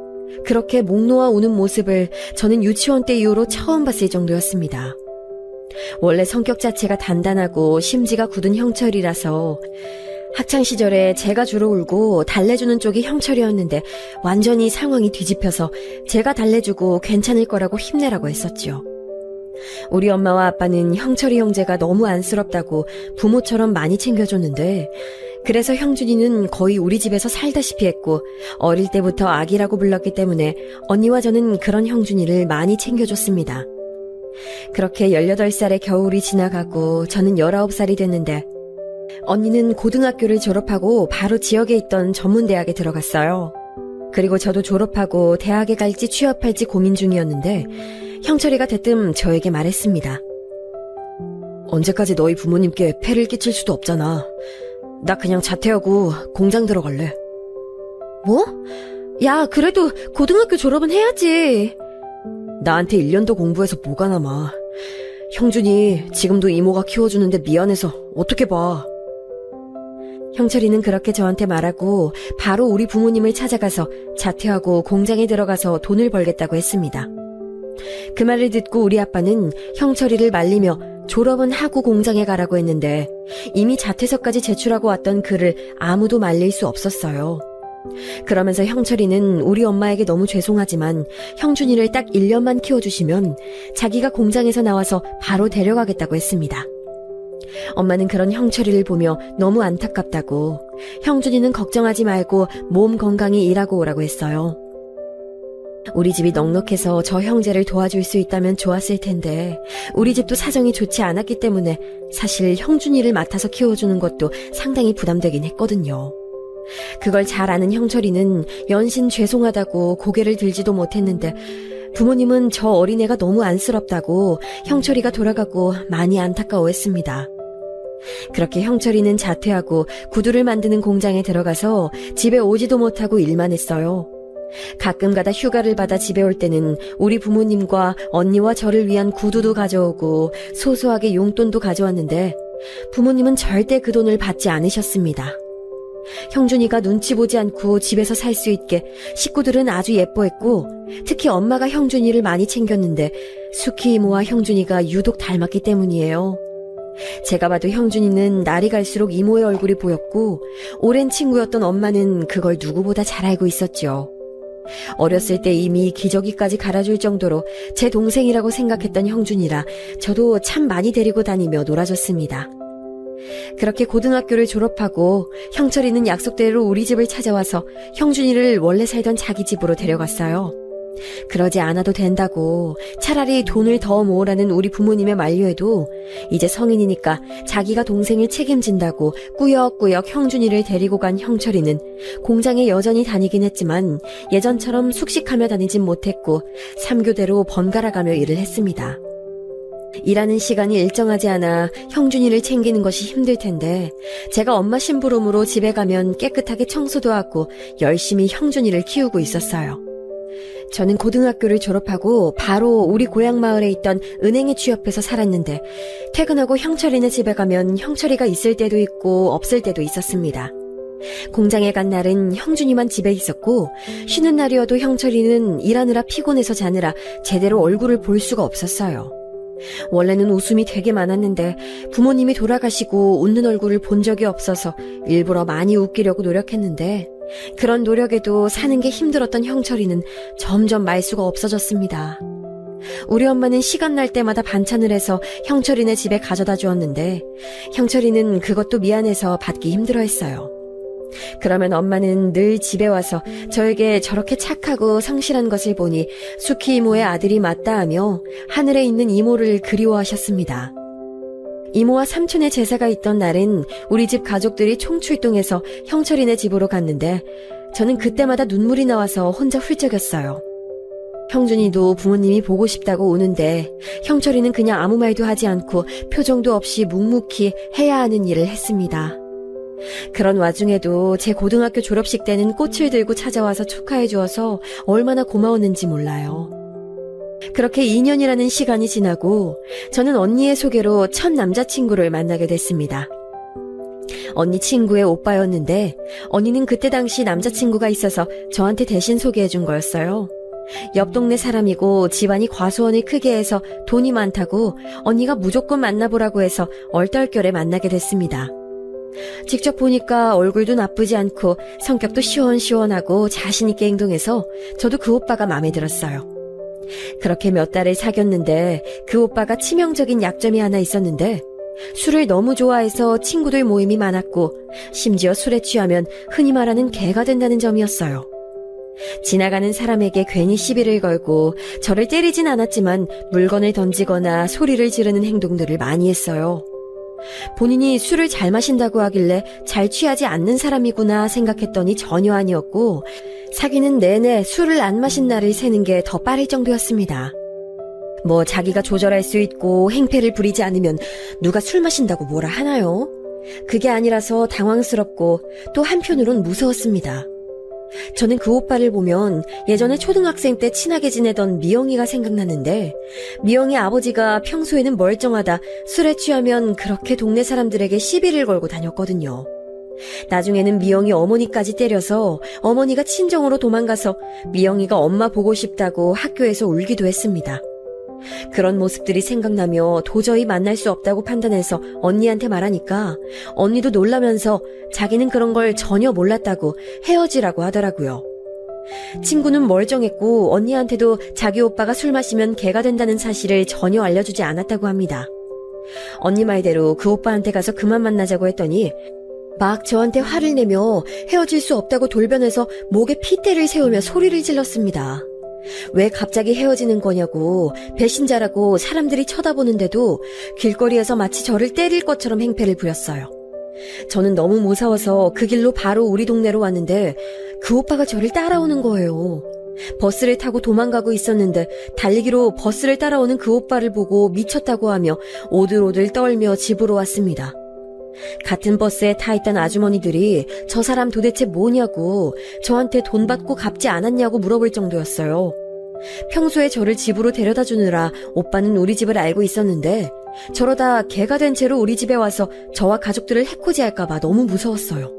B: 그렇게 목 놓아 우는 모습을 저는 유치원 때 이후로 처음 봤을 정도였습니다. 원래 성격 자체가 단단하고 심지가 굳은 형철이라서 학창시절에 제가 주로 울고 달래주는 쪽이 형철이었는데 완전히 상황이 뒤집혀서 제가 달래주고 괜찮을 거라고 힘내라고 했었죠. 우리 엄마와 아빠는 형철이 형제가 너무 안쓰럽다고 부모처럼 많이 챙겨줬는데 그래서 형준이는 거의 우리 집에서 살다시피 했고 어릴 때부터 아기라고 불렀기 때문에 언니와 저는 그런 형준이를 많이 챙겨줬습니다. 그렇게 18살의 겨울이 지나가고 저는 19살이 됐는데 언니는 고등학교를 졸업하고 바로 지역에 있던 전문대학에 들어갔어요. 그리고 저도 졸업하고 대학에 갈지 취업할지 고민 중이었는데 형철이가 대뜸 저에게 말했습니다. 언제까지 너희 부모님께 폐를 끼칠 수도 없잖아. 나 그냥 자퇴하고 공장 들어갈래. 뭐? 야, 그래도 고등학교 졸업은 해야지. 나한테 1년 더 공부해서 뭐가 남아. 형준이 지금도 이모가 키워주는데 미안해서 어떻게 봐. 형철이는 그렇게 저한테 말하고 바로 우리 부모님을 찾아가서 자퇴하고 공장에 들어가서 돈을 벌겠다고 했습니다. 그 말을 듣고 우리 아빠는 형철이를 말리며 졸업은 하고 공장에 가라고 했는데 이미 자퇴서까지 제출하고 왔던 그를 아무도 말릴 수 없었어요. 그러면서 형철이는 우리 엄마에게 너무 죄송하지만 형준이를 딱 1년만 키워주시면 자기가 공장에서 나와서 바로 데려가겠다고 했습니다. 엄마는 그런 형철이를 보며 너무 안타깝다고 형준이는 걱정하지 말고 몸 건강히 일하고 오라고 했어요. 우리 집이 넉넉해서 저 형제를 도와줄 수 있다면 좋았을 텐데 우리 집도 사정이 좋지 않았기 때문에 사실 형준이를 맡아서 키워주는 것도 상당히 부담되긴 했거든요. 그걸 잘 아는 형철이는 연신 죄송하다고 고개를 들지도 못했는데 부모님은 저 어린애가 너무 안쓰럽다고 형철이가 돌아가고 많이 안타까워했습니다. 그렇게 형철이는 자퇴하고 구두를 만드는 공장에 들어가서 집에 오지도 못하고 일만 했어요. 가끔가다 휴가를 받아 집에 올 때는 우리 부모님과 언니와 저를 위한 구두도 가져오고 소소하게 용돈도 가져왔는데 부모님은 절대 그 돈을 받지 않으셨습니다. 형준이가 눈치 보지 않고 집에서 살 수 있게 식구들은 아주 예뻐했고 특히 엄마가 형준이를 많이 챙겼는데 수키 이모와 형준이가 유독 닮았기 때문이에요. 제가 봐도 형준이는 날이 갈수록 이모의 얼굴이 보였고 오랜 친구였던 엄마는 그걸 누구보다 잘 알고 있었죠. 어렸을 때 이미 기저귀까지 갈아줄 정도로 제 동생이라고 생각했던 형준이라 저도 참 많이 데리고 다니며 놀아줬습니다. 그렇게 고등학교를 졸업하고 형철이는 약속대로 우리 집을 찾아와서 형준이를 원래 살던 자기 집으로 데려갔어요. 그러지 않아도 된다고 차라리 돈을 더 모으라는 우리 부모님의 만류에도 이제 성인이니까 자기가 동생을 책임진다고 꾸역꾸역 형준이를 데리고 간 형철이는 공장에 여전히 다니긴 했지만 예전처럼 숙식하며 다니진 못했고 3교대로 번갈아가며 일을 했습니다. 일하는 시간이 일정하지 않아 형준이를 챙기는 것이 힘들 텐데 제가 엄마 심부름으로 집에 가면 깨끗하게 청소도 하고 열심히 형준이를 키우고 있었어요. 저는 고등학교를 졸업하고 바로 우리 고향 마을에 있던 은행에 취업해서 살았는데 퇴근하고 형철이네 집에 가면 형철이가 있을 때도 있고 없을 때도 있었습니다. 공장에 간 날은 형준이만 집에 있었고 쉬는 날이어도 형철이는 일하느라 피곤해서 자느라 제대로 얼굴을 볼 수가 없었어요. 원래는 웃음이 되게 많았는데 부모님이 돌아가시고 웃는 얼굴을 본 적이 없어서 일부러 많이 웃기려고 노력했는데 그런 노력에도 사는 게 힘들었던 형철이는 점점 말수가 없어졌습니다. 우리 엄마는 시간 날 때마다 반찬을 해서 형철이네 집에 가져다 주었는데 형철이는 그것도 미안해서 받기 힘들어했어요. 그러면 엄마는 늘 집에 와서 저에게 저렇게 착하고 성실한 것을 보니 수키 이모의 아들이 맞다 하며 하늘에 있는 이모를 그리워하셨습니다. 이모와 삼촌의 제사가 있던 날엔 우리 집 가족들이 총출동해서 형철이네 집으로 갔는데 저는 그때마다 눈물이 나와서 혼자 훌쩍였어요. 형준이도 부모님이 보고 싶다고 오는데 형철이는 그냥 아무 말도 하지 않고 표정도 없이 묵묵히 해야 하는 일을 했습니다. 그런 와중에도 제 고등학교 졸업식 때는 꽃을 들고 찾아와서 축하해 주어서 얼마나 고마웠는지 몰라요. 그렇게 2년이라는 시간이 지나고 저는 언니의 소개로 첫 남자친구를 만나게 됐습니다. 언니 친구의 오빠였는데 언니는 그때 당시 남자친구가 있어서 저한테 대신 소개해 준 거였어요. 옆 동네 사람이고 집안이 과수원을 크게 해서 돈이 많다고 언니가 무조건 만나보라고 해서 얼떨결에 만나게 됐습니다. 직접 보니까 얼굴도 나쁘지 않고 성격도 시원시원하고 자신있게 행동해서 저도 그 오빠가 마음에 들었어요. 그렇게 몇 달을 사귀었는데 그 오빠가 치명적인 약점이 하나 있었는데 술을 너무 좋아해서 친구들 모임이 많았고 심지어 술에 취하면 흔히 말하는 개가 된다는 점이었어요. 지나가는 사람에게 괜히 시비를 걸고 저를 때리진 않았지만 물건을 던지거나 소리를 지르는 행동들을 많이 했어요. 본인이 술을 잘 마신다고 하길래 잘 취하지 않는 사람이구나 생각했더니 전혀 아니었고 사귀는 내내 술을 안 마신 날을 세는 게 더 빠를 정도였습니다. 뭐 자기가 조절할 수 있고 행패를 부리지 않으면 누가 술 마신다고 뭐라 하나요? 그게 아니라서 당황스럽고 또 한편으론 무서웠습니다. 저는 그 오빠를 보면 예전에 초등학생 때 친하게 지내던 미영이가 생각나는데, 미영이 아버지가 평소에는 멀쩡하다 술에 취하면 그렇게 동네 사람들에게 시비를 걸고 다녔거든요. 나중에는 미영이 어머니까지 때려서 어머니가 친정으로 도망가서 미영이가 엄마 보고 싶다고 학교에서 울기도 했습니다. 그런 모습들이 생각나며 도저히 만날 수 없다고 판단해서 언니한테 말하니까 언니도 놀라면서 자기는 그런 걸 전혀 몰랐다고 헤어지라고 하더라고요. 친구는 멀쩡했고 언니한테도 자기 오빠가 술 마시면 개가 된다는 사실을 전혀 알려주지 않았다고 합니다. 언니 말대로 그 오빠한테 가서 그만 만나자고 했더니 막 저한테 화를 내며 헤어질 수 없다고 돌변해서 목에 핏대를 세우며 소리를 질렀습니다. 왜 갑자기 헤어지는 거냐고 배신자라고 사람들이 쳐다보는데도 길거리에서 마치 저를 때릴 것처럼 행패를 부렸어요. 저는 너무 무서워서 그 길로 바로 우리 동네로 왔는데 그 오빠가 저를 따라오는 거예요. 버스를 타고 도망가고 있었는데 달리기로 버스를 따라오는 그 오빠를 보고 미쳤다고 하며 오들오들 떨며 집으로 왔습니다. 같은 버스에 타 있던 아주머니들이 저 사람 도대체 뭐냐고 저한테 돈 받고 갚지 않았냐고 물어볼 정도였어요. 평소에 저를 집으로 데려다 주느라 오빠는 우리 집을 알고 있었는데 저러다 개가 된 채로 우리 집에 와서 저와 가족들을 해코지할까봐 너무 무서웠어요.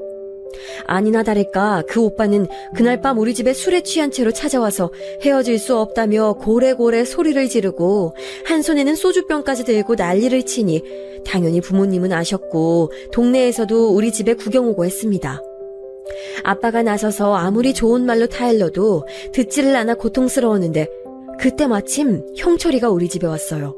B: 아니나 다를까 그 오빠는 그날 밤 우리 집에 술에 취한 채로 찾아와서 헤어질 수 없다며 고래고래 소리를 지르고 한 손에는 소주병까지 들고 난리를 치니 당연히 부모님은 아셨고 동네에서도 우리 집에 구경 오고 했습니다. 아빠가 나서서 아무리 좋은 말로 타일러도 듣지를 않아 고통스러웠는데 그때 마침 형철이가 우리 집에 왔어요.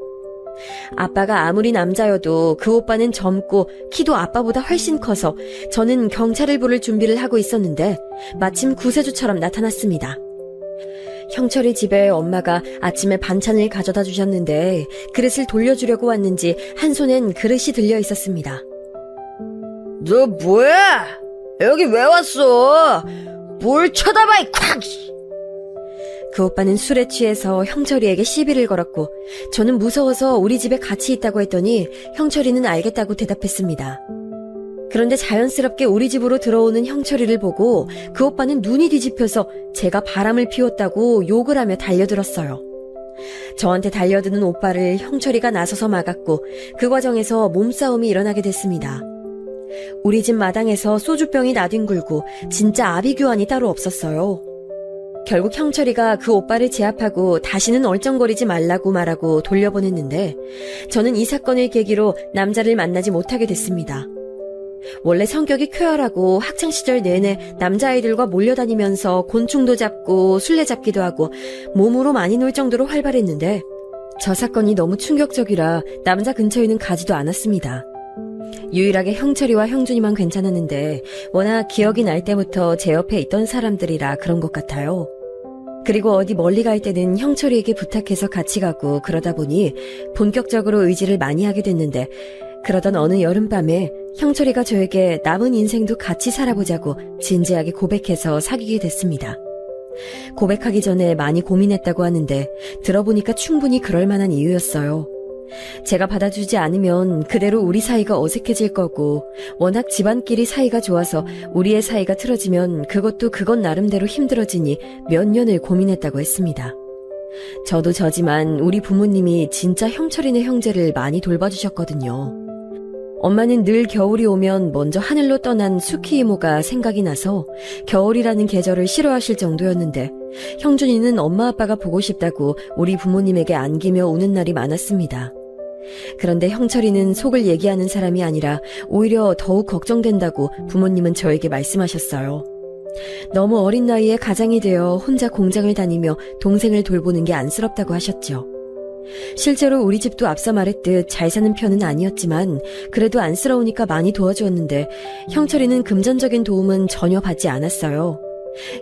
B: 아빠가 아무리 남자여도 그 오빠는 젊고 키도 아빠보다 훨씬 커서 저는 경찰을 부를 준비를 하고 있었는데 마침 구세주처럼 나타났습니다. 형철이 집에 엄마가 아침에 반찬을 가져다 주셨는데 그릇을 돌려주려고 왔는지 한 손엔 그릇이 들려 있었습니다.
C: 너 뭐야? 여기 왜 왔어? 뭘 쳐다봐, 이 콱!
B: 그 오빠는 술에 취해서 형철이에게 시비를 걸었고 저는 무서워서 우리 집에 같이 있다고 했더니 형철이는 알겠다고 대답했습니다. 그런데 자연스럽게 우리 집으로 들어오는 형철이를 보고 그 오빠는 눈이 뒤집혀서 제가 바람을 피웠다고 욕을 하며 달려들었어요. 저한테 달려드는 오빠를 형철이가 나서서 막았고 그 과정에서 몸싸움이 일어나게 됐습니다. 우리 집 마당에서 소주병이 나뒹굴고 진짜 아비규환이 따로 없었어요. 결국 형철이가 그 오빠를 제압하고 다시는 얼쩡거리지 말라고 말하고 돌려보냈는데 저는 이 사건을 계기로 남자를 만나지 못하게 됐습니다. 원래 성격이 쾌활하고 학창시절 내내 남자아이들과 몰려다니면서 곤충도 잡고 술래잡기도 하고 몸으로 많이 놀 정도로 활발했는데 저 사건이 너무 충격적이라 남자 근처에는 가지도 않았습니다. 유일하게 형철이와 형준이만 괜찮았는데 워낙 기억이 날 때부터 제 옆에 있던 사람들이라 그런 것 같아요. 그리고 어디 멀리 갈 때는 형철이에게 부탁해서 같이 가고 그러다 보니 본격적으로 의지를 많이 하게 됐는데 그러던 어느 여름밤에 형철이가 저에게 남은 인생도 같이 살아보자고 진지하게 고백해서 사귀게 됐습니다. 고백하기 전에 많이 고민했다고 하는데 들어보니까 충분히 그럴 만한 이유였어요. 제가 받아주지 않으면 그대로 우리 사이가 어색해질 거고 워낙 집안끼리 사이가 좋아서 우리의 사이가 틀어지면 그것도 그것 나름대로 힘들어지니 몇 년을 고민했다고 했습니다. 저도 저지만 우리 부모님이 진짜 형철이네 형제를 많이 돌봐주셨거든요. 엄마는 늘 겨울이 오면 먼저 하늘로 떠난 수키 이모가 생각이 나서 겨울이라는 계절을 싫어하실 정도였는데 형준이는 엄마 아빠가 보고 싶다고 우리 부모님에게 안기며 우는 날이 많았습니다. 그런데 형철이는 속을 얘기하는 사람이 아니라 오히려 더욱 걱정된다고 부모님은 저에게 말씀하셨어요. 너무 어린 나이에 가장이 되어 혼자 공장을 다니며 동생을 돌보는 게 안쓰럽다고 하셨죠. 실제로 우리 집도 앞서 말했듯 잘 사는 편은 아니었지만 그래도 안쓰러우니까 많이 도와주었는데 형철이는 금전적인 도움은 전혀 받지 않았어요.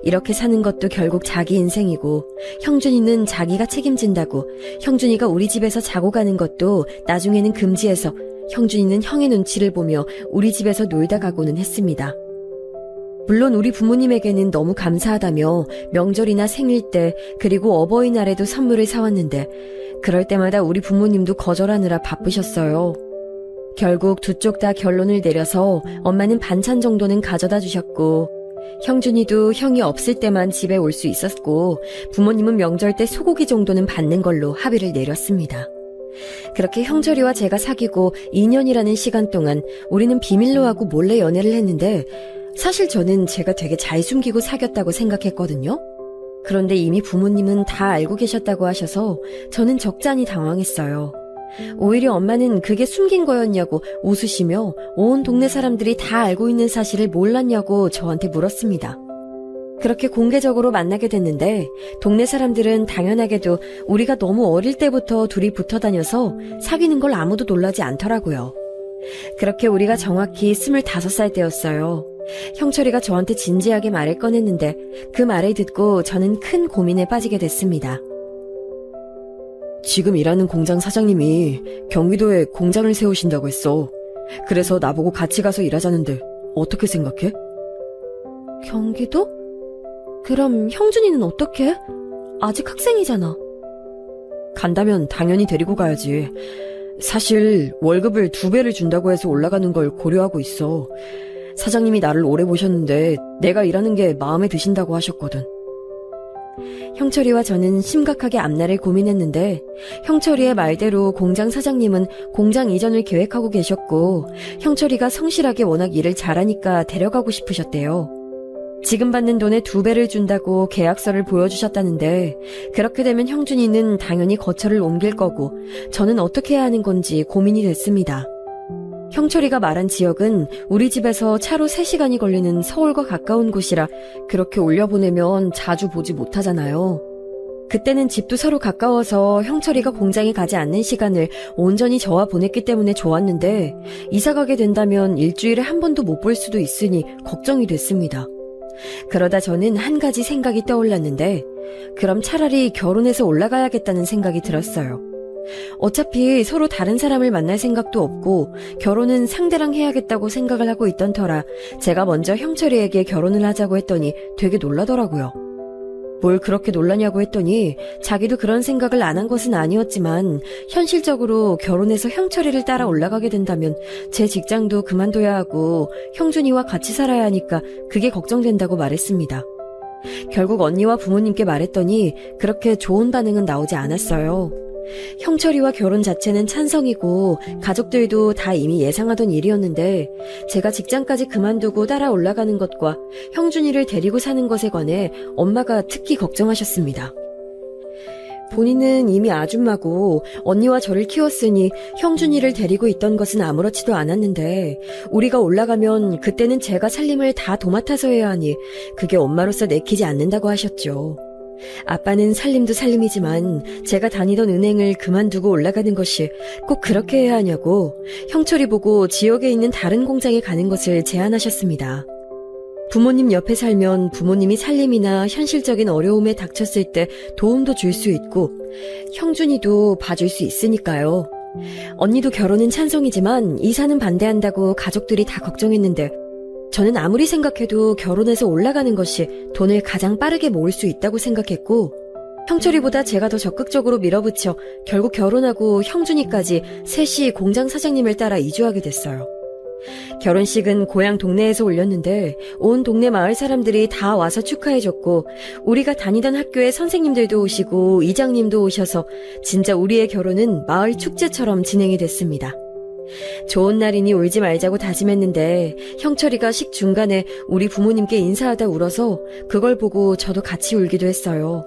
B: 이렇게 사는 것도 결국 자기 인생이고 형준이는 자기가 책임진다고 형준이가 우리 집에서 자고 가는 것도 나중에는 금지해서 형준이는 형의 눈치를 보며 우리 집에서 놀다 가고는 했습니다. 물론 우리 부모님에게는 너무 감사하다며 명절이나 생일 때 그리고 어버이날에도 선물을 사왔는데 그럴 때마다 우리 부모님도 거절하느라 바쁘셨어요. 결국 두 쪽 다 결론을 내려서 엄마는 반찬 정도는 가져다 주셨고 형준이도 형이 없을 때만 집에 올 수 있었고 부모님은 명절 때 소고기 정도는 받는 걸로 합의를 내렸습니다. 그렇게 형철이와 제가 사귀고 2년이라는 시간 동안 우리는 비밀로 하고 몰래 연애를 했는데 사실 저는 제가 되게 잘 숨기고 사귀었다고 생각했거든요. 그런데 이미 부모님은 다 알고 계셨다고 하셔서 저는 적잖이 당황했어요. 오히려 엄마는 그게 숨긴 거였냐고 웃으시며 온 동네 사람들이 다 알고 있는 사실을 몰랐냐고 저한테 물었습니다. 그렇게 공개적으로 만나게 됐는데 동네 사람들은 당연하게도 우리가 너무 어릴 때부터 둘이 붙어 다녀서 사귀는 걸 아무도 놀라지 않더라고요. 그렇게 우리가 정확히 25살 때였어요. 형철이가 저한테 진지하게 말을 꺼냈는데 그 말을 듣고 저는 큰 고민에 빠지게 됐습니다.
C: 지금 일하는 공장 사장님이 경기도에 공장을 세우신다고 했어. 그래서 나보고 같이 가서 일하자는데 어떻게 생각해?
B: 경기도? 그럼 형준이는 어떻게? 아직 학생이잖아.
C: 간다면 당연히 데리고 가야지. 사실 월급을 2배를 준다고 해서 올라가는 걸 고려하고 있어. 사장님이 나를 오래 보셨는데 내가 일하는 게 마음에 드신다고 하셨거든.
B: 형철이와 저는 심각하게 앞날을 고민했는데 형철이의 말대로 공장 사장님은 공장 이전을 계획하고 계셨고 형철이가 성실하게 워낙 일을 잘하니까 데려가고 싶으셨대요. 지금 받는 돈의 2배를 준다고 계약서를 보여주셨다는데 그렇게 되면 형준이는 당연히 거처를 옮길 거고 저는 어떻게 해야 하는 건지 고민이 됐습니다. 형철이가 말한 지역은 우리 집에서 차로 3시간이 걸리는 서울과 가까운 곳이라 그렇게 올려보내면 자주 보지 못하잖아요. 그때는 집도 서로 가까워서 형철이가 공장에 가지 않는 시간을 온전히 저와 보냈기 때문에 좋았는데 이사 가게 된다면 일주일에 한 번도 못 볼 수도 있으니 걱정이 됐습니다. 그러다 저는 한 가지 생각이 떠올랐는데 그럼 차라리 결혼해서 올라가야겠다는 생각이 들었어요. 어차피 서로 다른 사람을 만날 생각도 없고 결혼은 상대랑 해야겠다고 생각을 하고 있던 터라 제가 먼저 형철이에게 결혼을 하자고 했더니 되게 놀라더라고요. 뭘 그렇게 놀라냐고 했더니 자기도 그런 생각을 안 한 것은 아니었지만 현실적으로 결혼해서 형철이를 따라 올라가게 된다면 제 직장도 그만둬야 하고 형준이와 같이 살아야 하니까 그게 걱정된다고 말했습니다. 결국 언니와 부모님께 말했더니 그렇게 좋은 반응은 나오지 않았어요. 형철이와 결혼 자체는 찬성이고 가족들도 다 이미 예상하던 일이었는데 제가 직장까지 그만두고 따라 올라가는 것과 형준이를 데리고 사는 것에 관해 엄마가 특히 걱정하셨습니다. 본인은 이미 아줌마고 언니와 저를 키웠으니 형준이를 데리고 있던 것은 아무렇지도 않았는데 우리가 올라가면 그때는 제가 살림을 다 도맡아서 해야 하니 그게 엄마로서 내키지 않는다고 하셨죠. 아빠는 살림도 살림이지만 제가 다니던 은행을 그만두고 올라가는 것이 꼭 그렇게 해야 하냐고 형철이 보고 지역에 있는 다른 공장에 가는 것을 제안하셨습니다. 부모님 옆에 살면 부모님이 살림이나 현실적인 어려움에 닥쳤을 때 도움도 줄 수 있고 형준이도 봐줄 수 있으니까요. 언니도 결혼은 찬성이지만 이사는 반대한다고 가족들이 다 걱정했는데 저는 아무리 생각해도 결혼해서 올라가는 것이 돈을 가장 빠르게 모을 수 있다고 생각했고 형철이보다 제가 더 적극적으로 밀어붙여 결국 결혼하고 형준이까지 셋이 공장 사장님을 따라 이주하게 됐어요. 결혼식은 고향 동네에서 올렸는데 온 동네 마을 사람들이 다 와서 축하해줬고 우리가 다니던 학교의 선생님들도 오시고 이장님도 오셔서 진짜 우리의 결혼은 마을 축제처럼 진행이 됐습니다. 좋은 날이니 울지 말자고 다짐했는데 형철이가 식 중간에 우리 부모님께 인사하다 울어서 그걸 보고 저도 같이 울기도 했어요.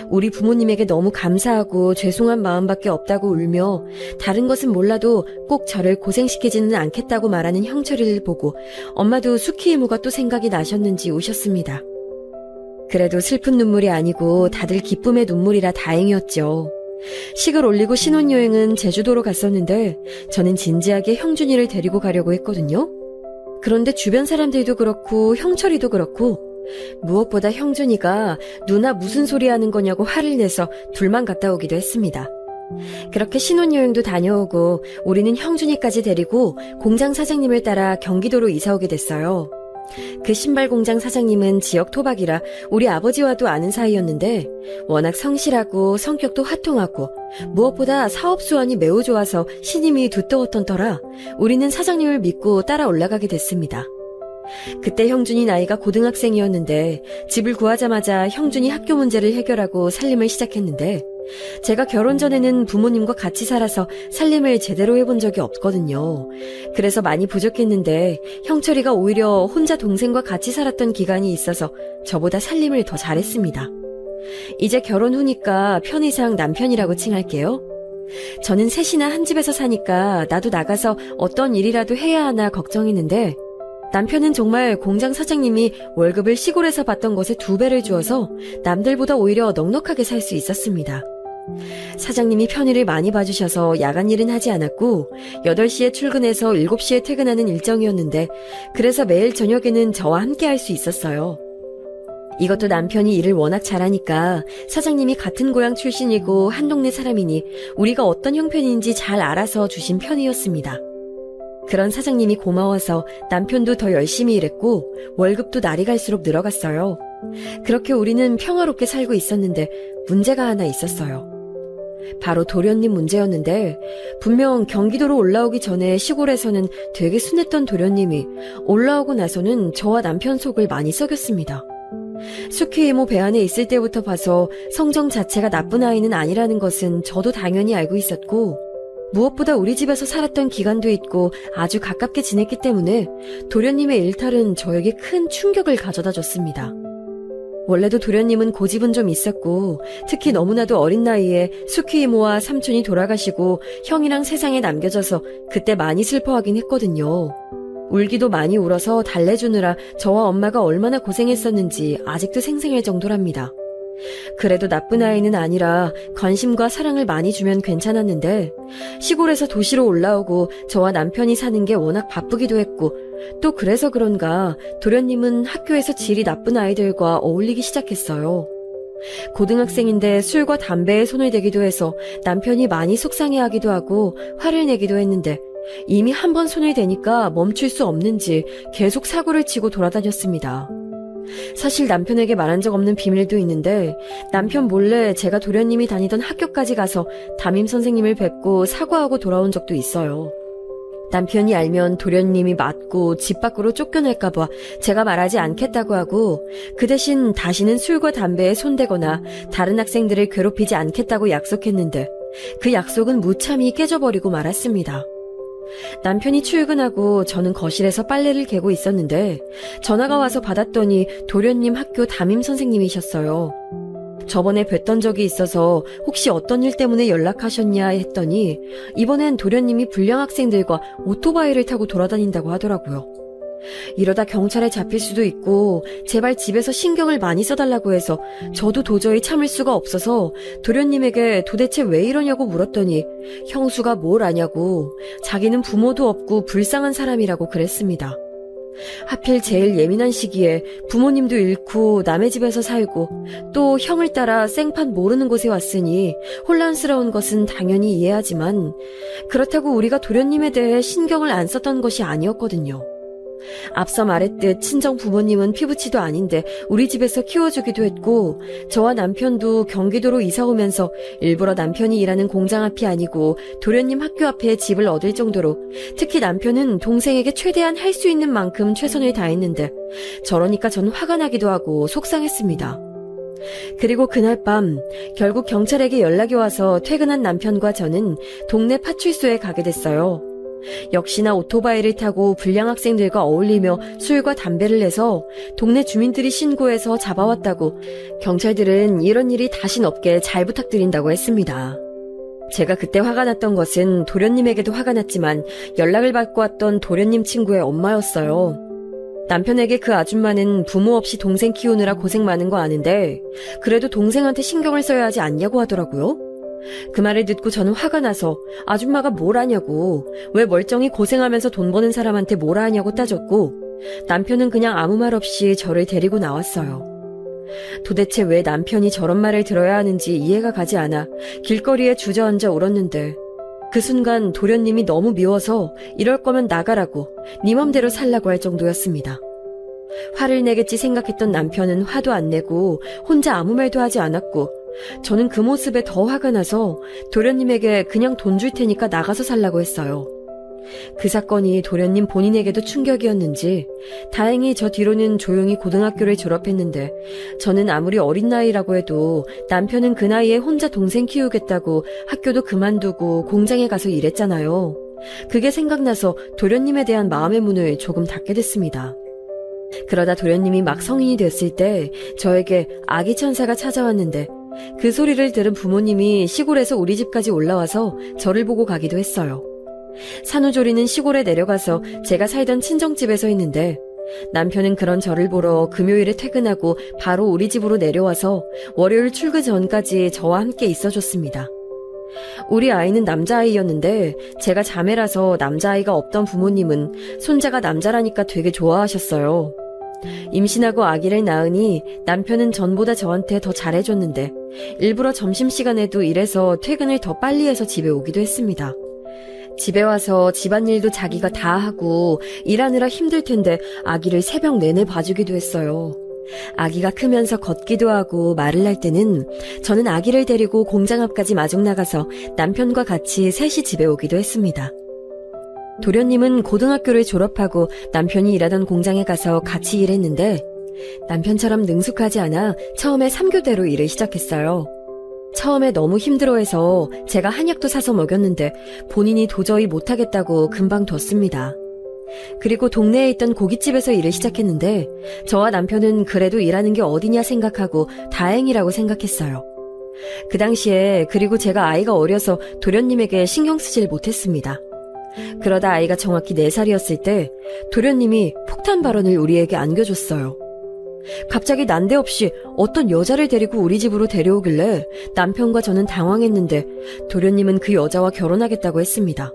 B: 우리 부모님에게 너무 감사하고 죄송한 마음밖에 없다고 울며 다른 것은 몰라도 꼭 저를 고생시키지는 않겠다고 말하는 형철이를 보고 엄마도 수키 이모가 또 생각이 나셨는지 우셨습니다. 그래도 슬픈 눈물이 아니고 다들 기쁨의 눈물이라 다행이었죠. 식을 올리고 신혼여행은 제주도로 갔었는데 저는 진지하게 형준이를 데리고 가려고 했거든요. 그런데 주변 사람들도 그렇고 형철이도 그렇고 무엇보다 형준이가 누나 무슨 소리 하는 거냐고 화를 내서 둘만 갔다 오기도 했습니다. 그렇게 신혼여행도 다녀오고 우리는 형준이까지 데리고 공장 사장님을 따라 경기도로 이사 오게 됐어요. 그 신발 공장 사장님은 지역 토박이라 우리 아버지와도 아는 사이였는데 워낙 성실하고 성격도 화통하고 무엇보다 사업 수완이 매우 좋아서 신임이 두터웠던 터라 우리는 사장님을 믿고 따라 올라가게 됐습니다. 그때 형준이 나이가 고등학생이었는데 집을 구하자마자 형준이 학교 문제를 해결하고 살림을 시작했는데 제가 결혼 전에는 부모님과 같이 살아서 살림을 제대로 해본 적이 없거든요. 그래서 많이 부족했는데 형철이가 오히려 혼자 동생과 같이 살았던 기간이 있어서 저보다 살림을 더 잘했습니다. 이제 결혼 후니까 편의상 남편이라고 칭할게요. 저는 셋이나 한 집에서 사니까 나도 나가서 어떤 일이라도 해야 하나 걱정했는데 남편은 정말 공장 사장님이 월급을 시골에서 받던 것에 2배를 주어서 남들보다 오히려 넉넉하게 살 수 있었습니다. 사장님이 편의를 많이 봐주셔서 야간 일은 하지 않았고 8시에 출근해서 7시에 퇴근하는 일정이었는데 그래서 매일 저녁에는 저와 함께 할 수 있었어요. 이것도 남편이 일을 워낙 잘하니까 사장님이 같은 고향 출신이고 한 동네 사람이니 우리가 어떤 형편인지 잘 알아서 주신 편이었습니다. 그런 사장님이 고마워서 남편도 더 열심히 일했고 월급도 날이 갈수록 늘어갔어요. 그렇게 우리는 평화롭게 살고 있었는데 문제가 하나 있었어요. 바로 도련님 문제였는데 분명 경기도로 올라오기 전에 시골에서는 되게 순했던 도련님이 올라오고 나서는 저와 남편 속을 많이 썩였습니다. 숙희 이모 배 안에 있을 때부터 봐서 성정 자체가 나쁜 아이는 아니라는 것은 저도 당연히 알고 있었고 무엇보다 우리 집에서 살았던 기간도 있고 아주 가깝게 지냈기 때문에 도련님의 일탈은 저에게 큰 충격을 가져다 줬습니다. 원래도 도련님은 고집은 좀 있었고 특히 너무나도 어린 나이에 숙희 이모와 삼촌이 돌아가시고 형이랑 세상에 남겨져서 그때 많이 슬퍼하긴 했거든요. 울기도 많이 울어서 달래주느라 저와 엄마가 얼마나 고생했었는지 아직도 생생할 정도랍니다. 그래도 나쁜 아이는 아니라 관심과 사랑을 많이 주면 괜찮았는데 시골에서 도시로 올라오고 저와 남편이 사는 게 워낙 바쁘기도 했고 또 그래서 그런가 도련님은 학교에서 질이 나쁜 아이들과 어울리기 시작했어요. 고등학생인데 술과 담배에 손을 대기도 해서 남편이 많이 속상해하기도 하고 화를 내기도 했는데 이미 한 번 손을 대니까 멈출 수 없는지 계속 사고를 치고 돌아다녔습니다. 사실 남편에게 말한 적 없는 비밀도 있는데 남편 몰래 제가 도련님이 다니던 학교까지 가서 담임 선생님을 뵙고 사과하고 돌아온 적도 있어요. 남편이 알면 도련님이 맞고 집 밖으로 쫓겨날까봐 제가 말하지 않겠다고 하고 그 대신 다시는 술과 담배에 손대거나 다른 학생들을 괴롭히지 않겠다고 약속했는데 그 약속은 무참히 깨져버리고 말았습니다. 남편이 출근하고 저는 거실에서 빨래를 개고 있었는데 전화가 와서 받았더니 도련님 학교 담임 선생님이셨어요. 저번에 뵀던 적이 있어서 혹시 어떤 일 때문에 연락하셨냐 했더니 이번엔 도련님이 불량 학생들과 오토바이를 타고 돌아다닌다고 하더라고요. 이러다 경찰에 잡힐 수도 있고 제발 집에서 신경을 많이 써달라고 해서 저도 도저히 참을 수가 없어서 도련님에게 도대체 왜 이러냐고 물었더니 형수가 뭘 아냐고 자기는 부모도 없고 불쌍한 사람이라고 그랬습니다. 하필 제일 예민한 시기에 부모님도 잃고 남의 집에서 살고 또 형을 따라 생판 모르는 곳에 왔으니 혼란스러운 것은 당연히 이해하지만 그렇다고 우리가 도련님에 대해 신경을 안 썼던 것이 아니었거든요. 앞서 말했듯 친정 부모님은 피부치도 아닌데 우리 집에서 키워주기도 했고 저와 남편도 경기도로 이사 오면서 일부러 남편이 일하는 공장 앞이 아니고 도련님 학교 앞에 집을 얻을 정도로 특히 남편은 동생에게 최대한 할 수 있는 만큼 최선을 다했는데 저러니까 전 화가 나기도 하고 속상했습니다. 그리고 그날 밤 결국 경찰에게 연락이 와서 퇴근한 남편과 저는 동네 파출소에 가게 됐어요. 역시나 오토바이를 타고 불량 학생들과 어울리며 술과 담배를 내서 동네 주민들이 신고해서 잡아왔다고 경찰들은 이런 일이 다신 없게 잘 부탁드린다고 했습니다. 제가 그때 화가 났던 것은 도련님에게도 화가 났지만 연락을 받고 왔던 도련님 친구의 엄마였어요. 남편에게 그 아줌마는 부모 없이 동생 키우느라 고생 많은 거 아는데 그래도 동생한테 신경을 써야 하지 않냐고 하더라고요. 그 말을 듣고 저는 화가 나서 아줌마가 뭘 하냐고 왜 멀쩡히 고생하면서 돈 버는 사람한테 뭐라 하냐고 따졌고 남편은 그냥 아무 말 없이 저를 데리고 나왔어요. 도대체 왜 남편이 저런 말을 들어야 하는지 이해가 가지 않아 길거리에 주저앉아 울었는데 그 순간 도련님이 너무 미워서 이럴 거면 나가라고 네 맘대로 살라고 할 정도였습니다. 화를 내겠지 생각했던 남편은 화도 안 내고 혼자 아무 말도 하지 않았고 저는 그 모습에 더 화가 나서 도련님에게 그냥 돈 줄 테니까 나가서 살라고 했어요. 그 사건이 도련님 본인에게도 충격이었는지 다행히 저 뒤로는 조용히 고등학교를 졸업했는데 저는 아무리 어린 나이라고 해도 남편은 그 나이에 혼자 동생 키우겠다고 학교도 그만두고 공장에 가서 일했잖아요. 그게 생각나서 도련님에 대한 마음의 문을 조금 닫게 됐습니다. 그러다 도련님이 막 성인이 됐을 때 저에게 아기 천사가 찾아왔는데 그 소리를 들은 부모님이 시골에서 우리 집까지 올라와서 저를 보고 가기도 했어요. 산후조리는 시골에 내려가서 제가 살던 친정집에서 했는데 남편은 그런 저를 보러 금요일에 퇴근하고 바로 우리 집으로 내려와서 월요일 출근 전까지 저와 함께 있어줬습니다. 우리 아이는 남자아이였는데 제가 자매라서 남자아이가 없던 부모님은 손자가 남자라니까 되게 좋아하셨어요. 임신하고 아기를 낳으니 남편은 전보다 저한테 더 잘해줬는데 일부러 점심시간에도 일해서 퇴근을 더 빨리 해서 집에 오기도 했습니다. 집에 와서 집안일도 자기가 다 하고 일하느라 힘들 텐데 아기를 새벽 내내 봐주기도 했어요. 아기가 크면서 걷기도 하고 말을 할 때는 저는 아기를 데리고 공장 앞까지 마중 나가서 남편과 같이 셋이 집에 오기도 했습니다. 도련님은 고등학교를 졸업하고 남편이 일하던 공장에 가서 같이 일했는데 남편처럼 능숙하지 않아 처음에 3교대로 일을 시작했어요. 처음에 너무 힘들어해서 제가 한약도 사서 먹였는데 본인이 도저히 못하겠다고 금방 뒀습니다. 그리고 동네에 있던 고깃집에서 일을 시작했는데 저와 남편은 그래도 일하는 게 어디냐 생각하고 다행이라고 생각했어요. 그 당시에 그리고 제가 아이가 어려서 도련님에게 신경 쓰질 못했습니다. 그러다 아이가 정확히 4살이었을 때 도련님이 폭탄 발언을 우리에게 안겨줬어요. 갑자기 난데없이 어떤 여자를 데리고 우리 집으로 데려오길래 남편과 저는 당황했는데 도련님은 그 여자와 결혼하겠다고 했습니다.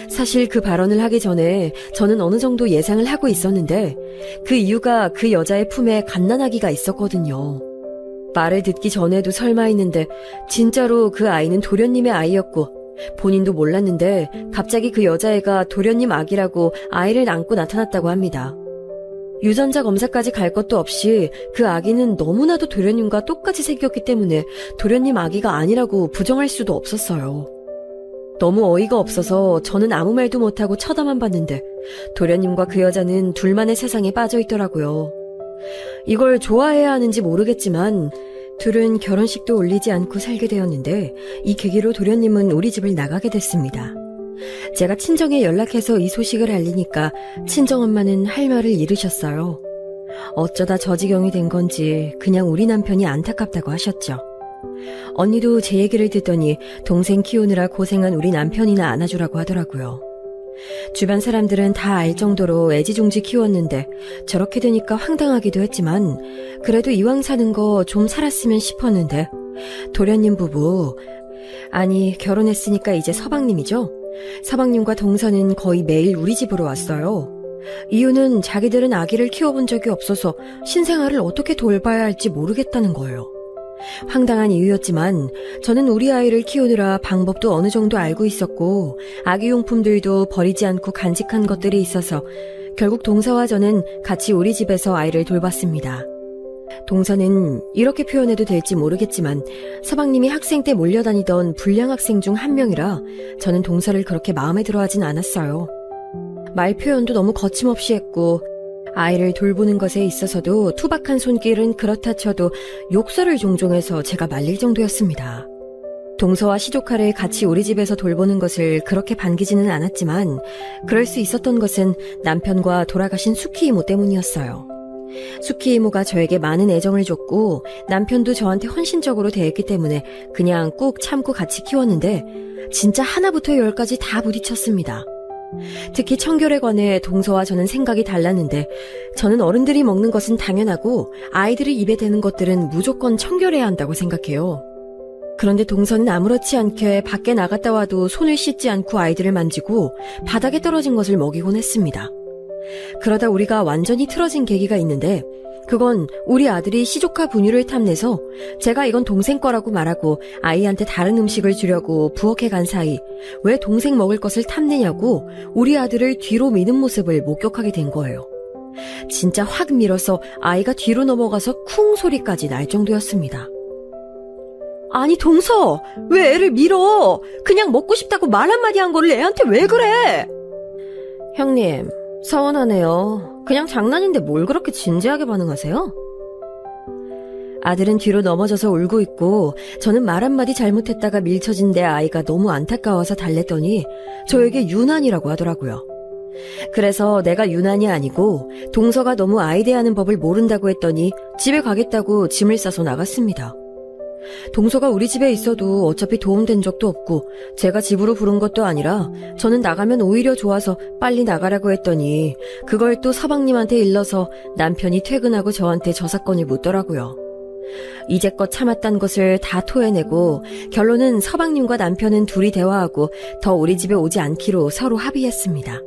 B: 사실 그 발언을 하기 전에 저는 어느 정도 예상을 하고 있었는데 그 이유가 그 여자의 품에 갓난아기가 있었거든요. 말을 듣기 전에도 설마 했는데 진짜로 그 아이는 도련님의 아이였고 본인도 몰랐는데 갑자기 그 여자애가 도련님 아기라고 아이를 안고 나타났다고 합니다. 유전자 검사까지 갈 것도 없이 그 아기는 너무나도 도련님과 똑같이 생겼기 때문에 도련님 아기가 아니라고 부정할 수도 없었어요. 너무 어이가 없어서 저는 아무 말도 못하고 쳐다만 봤는데 도련님과 그 여자는 둘만의 세상에 빠져 있더라고요. 이걸 좋아해야 하는지 모르겠지만 둘은 결혼식도 올리지 않고 살게 되었는데 이 계기로 도련님은 우리 집을 나가게 됐습니다. 제가 친정에 연락해서 이 소식을 알리니까 친정엄마는 할 말을 잃으셨어요. 어쩌다 저 지경이 된 건지 그냥 우리 남편이 안타깝다고 하셨죠. 언니도 제 얘기를 듣더니 동생 키우느라 고생한 우리 남편이나 안아주라고 하더라고요. 주변 사람들은 다 알 정도로 애지중지 키웠는데 저렇게 되니까 황당하기도 했지만 그래도 이왕 사는 거 좀 살았으면 싶었는데 도련님 부부, 아니 결혼했으니까 이제 서방님이죠? 서방님과 동서는 거의 매일 우리 집으로 왔어요. 이유는 자기들은 아기를 키워본 적이 없어서 신생아를 어떻게 돌봐야 할지 모르겠다는 거예요. 황당한 이유였지만 저는 우리 아이를 키우느라 방법도 어느 정도 알고 있었고 아기용품들도 버리지 않고 간직한 것들이 있어서 결국 동서와 저는 같이 우리 집에서 아이를 돌봤습니다. 동서는 이렇게 표현해도 될지 모르겠지만 서방님이 학생 때 몰려다니던 불량 학생 중 한 명이라 저는 동서를 그렇게 마음에 들어하진 않았어요. 말 표현도 너무 거침없이 했고 아이를 돌보는 것에 있어서도 투박한 손길은 그렇다 쳐도 욕설을 종종 해서 제가 말릴 정도였습니다. 동서와 시조카를 같이 우리 집에서 돌보는 것을 그렇게 반기지는 않았지만 그럴 수 있었던 것은 남편과 돌아가신 수키 이모 때문이었어요. 수키 이모가 저에게 많은 애정을 줬고 남편도 저한테 헌신적으로 대했기 때문에 그냥 꾹 참고 같이 키웠는데 진짜 하나부터 10까지 다 부딪혔습니다. 특히 청결에 관해 동서와 저는 생각이 달랐는데 저는 어른들이 먹는 것은 당연하고 아이들이 입에 대는 것들은 무조건 청결해야 한다고 생각해요. 그런데 동서는 아무렇지 않게 밖에 나갔다 와도 손을 씻지 않고 아이들을 만지고 바닥에 떨어진 것을 먹이곤 했습니다. 그러다 우리가 완전히 틀어진 계기가 있는데 그건 우리 아들이 시조카 분유를 탐내서 제가 이건 동생 거라고 말하고 아이한테 다른 음식을 주려고 부엌에 간 사이 왜 동생 먹을 것을 탐내냐고 우리 아들을 뒤로 미는 모습을 목격하게 된 거예요. 진짜 확 밀어서 아이가 뒤로 넘어가서 쿵 소리까지 날 정도였습니다. 아니 동서, 왜 애를 밀어? 그냥 먹고 싶다고 말 한마디 한 거를 애한테 왜 그래?
C: 형님, 서운하네요. 그냥 장난인데 뭘 그렇게 진지하게 반응하세요? 아들은 뒤로 넘어져서 울고 있고 저는 말 한마디 잘못했다가 밀쳐진 내 아이가 너무 안타까워서 달랬더니 저에게 유난이라고 하더라고요. 그래서 내가 유난이 아니고 동서가 너무 아이 대하는 법을 모른다고 했더니 집에 가겠다고 짐을 싸서 나갔습니다. 동서가 우리 집에 있어도 어차피 도움된 적도 없고 제가 집으로 부른 것도 아니라 저는 나가면 오히려 좋아서 빨리 나가라고 했더니 그걸 또 서방님한테 일러서 남편이 퇴근하고 저한테 저사건을 묻더라고요. 이제껏 참았단 것을 다 토해내고 결론은 서방님과 남편은 둘이 대화하고 더 우리 집에 오지 않기로 서로 합의했습니다.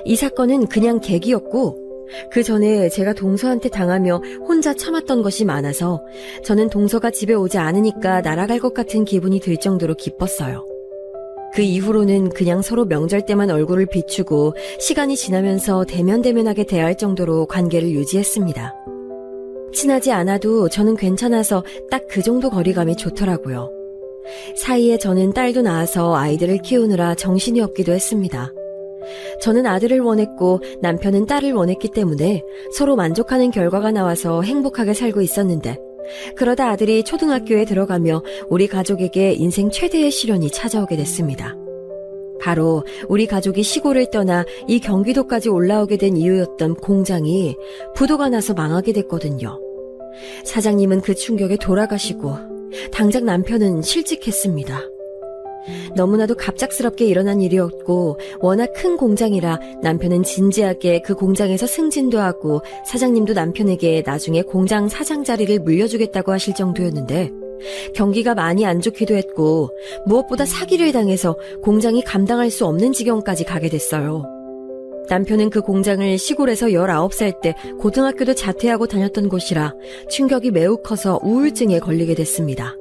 C: 이 사건은 그냥 계기였고 그 전에 제가 동서한테 당하며 혼자 참았던 것이 많아서 저는 동서가 집에 오지 않으니까 날아갈 것 같은 기분이 들 정도로 기뻤어요. 그 이후로는 그냥 서로 명절 때만 얼굴을 비추고 시간이 지나면서 대면대면하게 대할 정도로 관계를 유지했습니다. 친하지 않아도 저는 괜찮아서 딱 그 정도 거리감이 좋더라고요. 사이에 저는 딸도 낳아서 아이들을 키우느라 정신이 없기도 했습니다. 저는 아들을 원했고 남편은 딸을 원했기 때문에 서로 만족하는 결과가 나와서 행복하게 살고 있었는데 그러다 아들이 초등학교에 들어가며 우리 가족에게 인생 최대의 시련이 찾아오게 됐습니다. 바로 우리 가족이 시골을 떠나 이 경기도까지 올라오게 된 이유였던 공장이 부도가 나서 망하게 됐거든요. 사장님은 그 충격에 돌아가시고 당장 남편은 실직했습니다. 너무나도 갑작스럽게 일어난 일이었고 워낙 큰 공장이라 남편은 진지하게 그 공장에서 승진도 하고 사장님도 남편에게 나중에 공장 사장 자리를 물려주겠다고 하실 정도였는데 경기가 많이 안 좋기도 했고 무엇보다 사기를 당해서 공장이 감당할 수 없는 지경까지 가게 됐어요. 남편은 그 공장을 시골에서 19살 때 고등학교도 자퇴하고 다녔던 곳이라 충격이 매우 커서 우울증에 걸리게 됐습니다.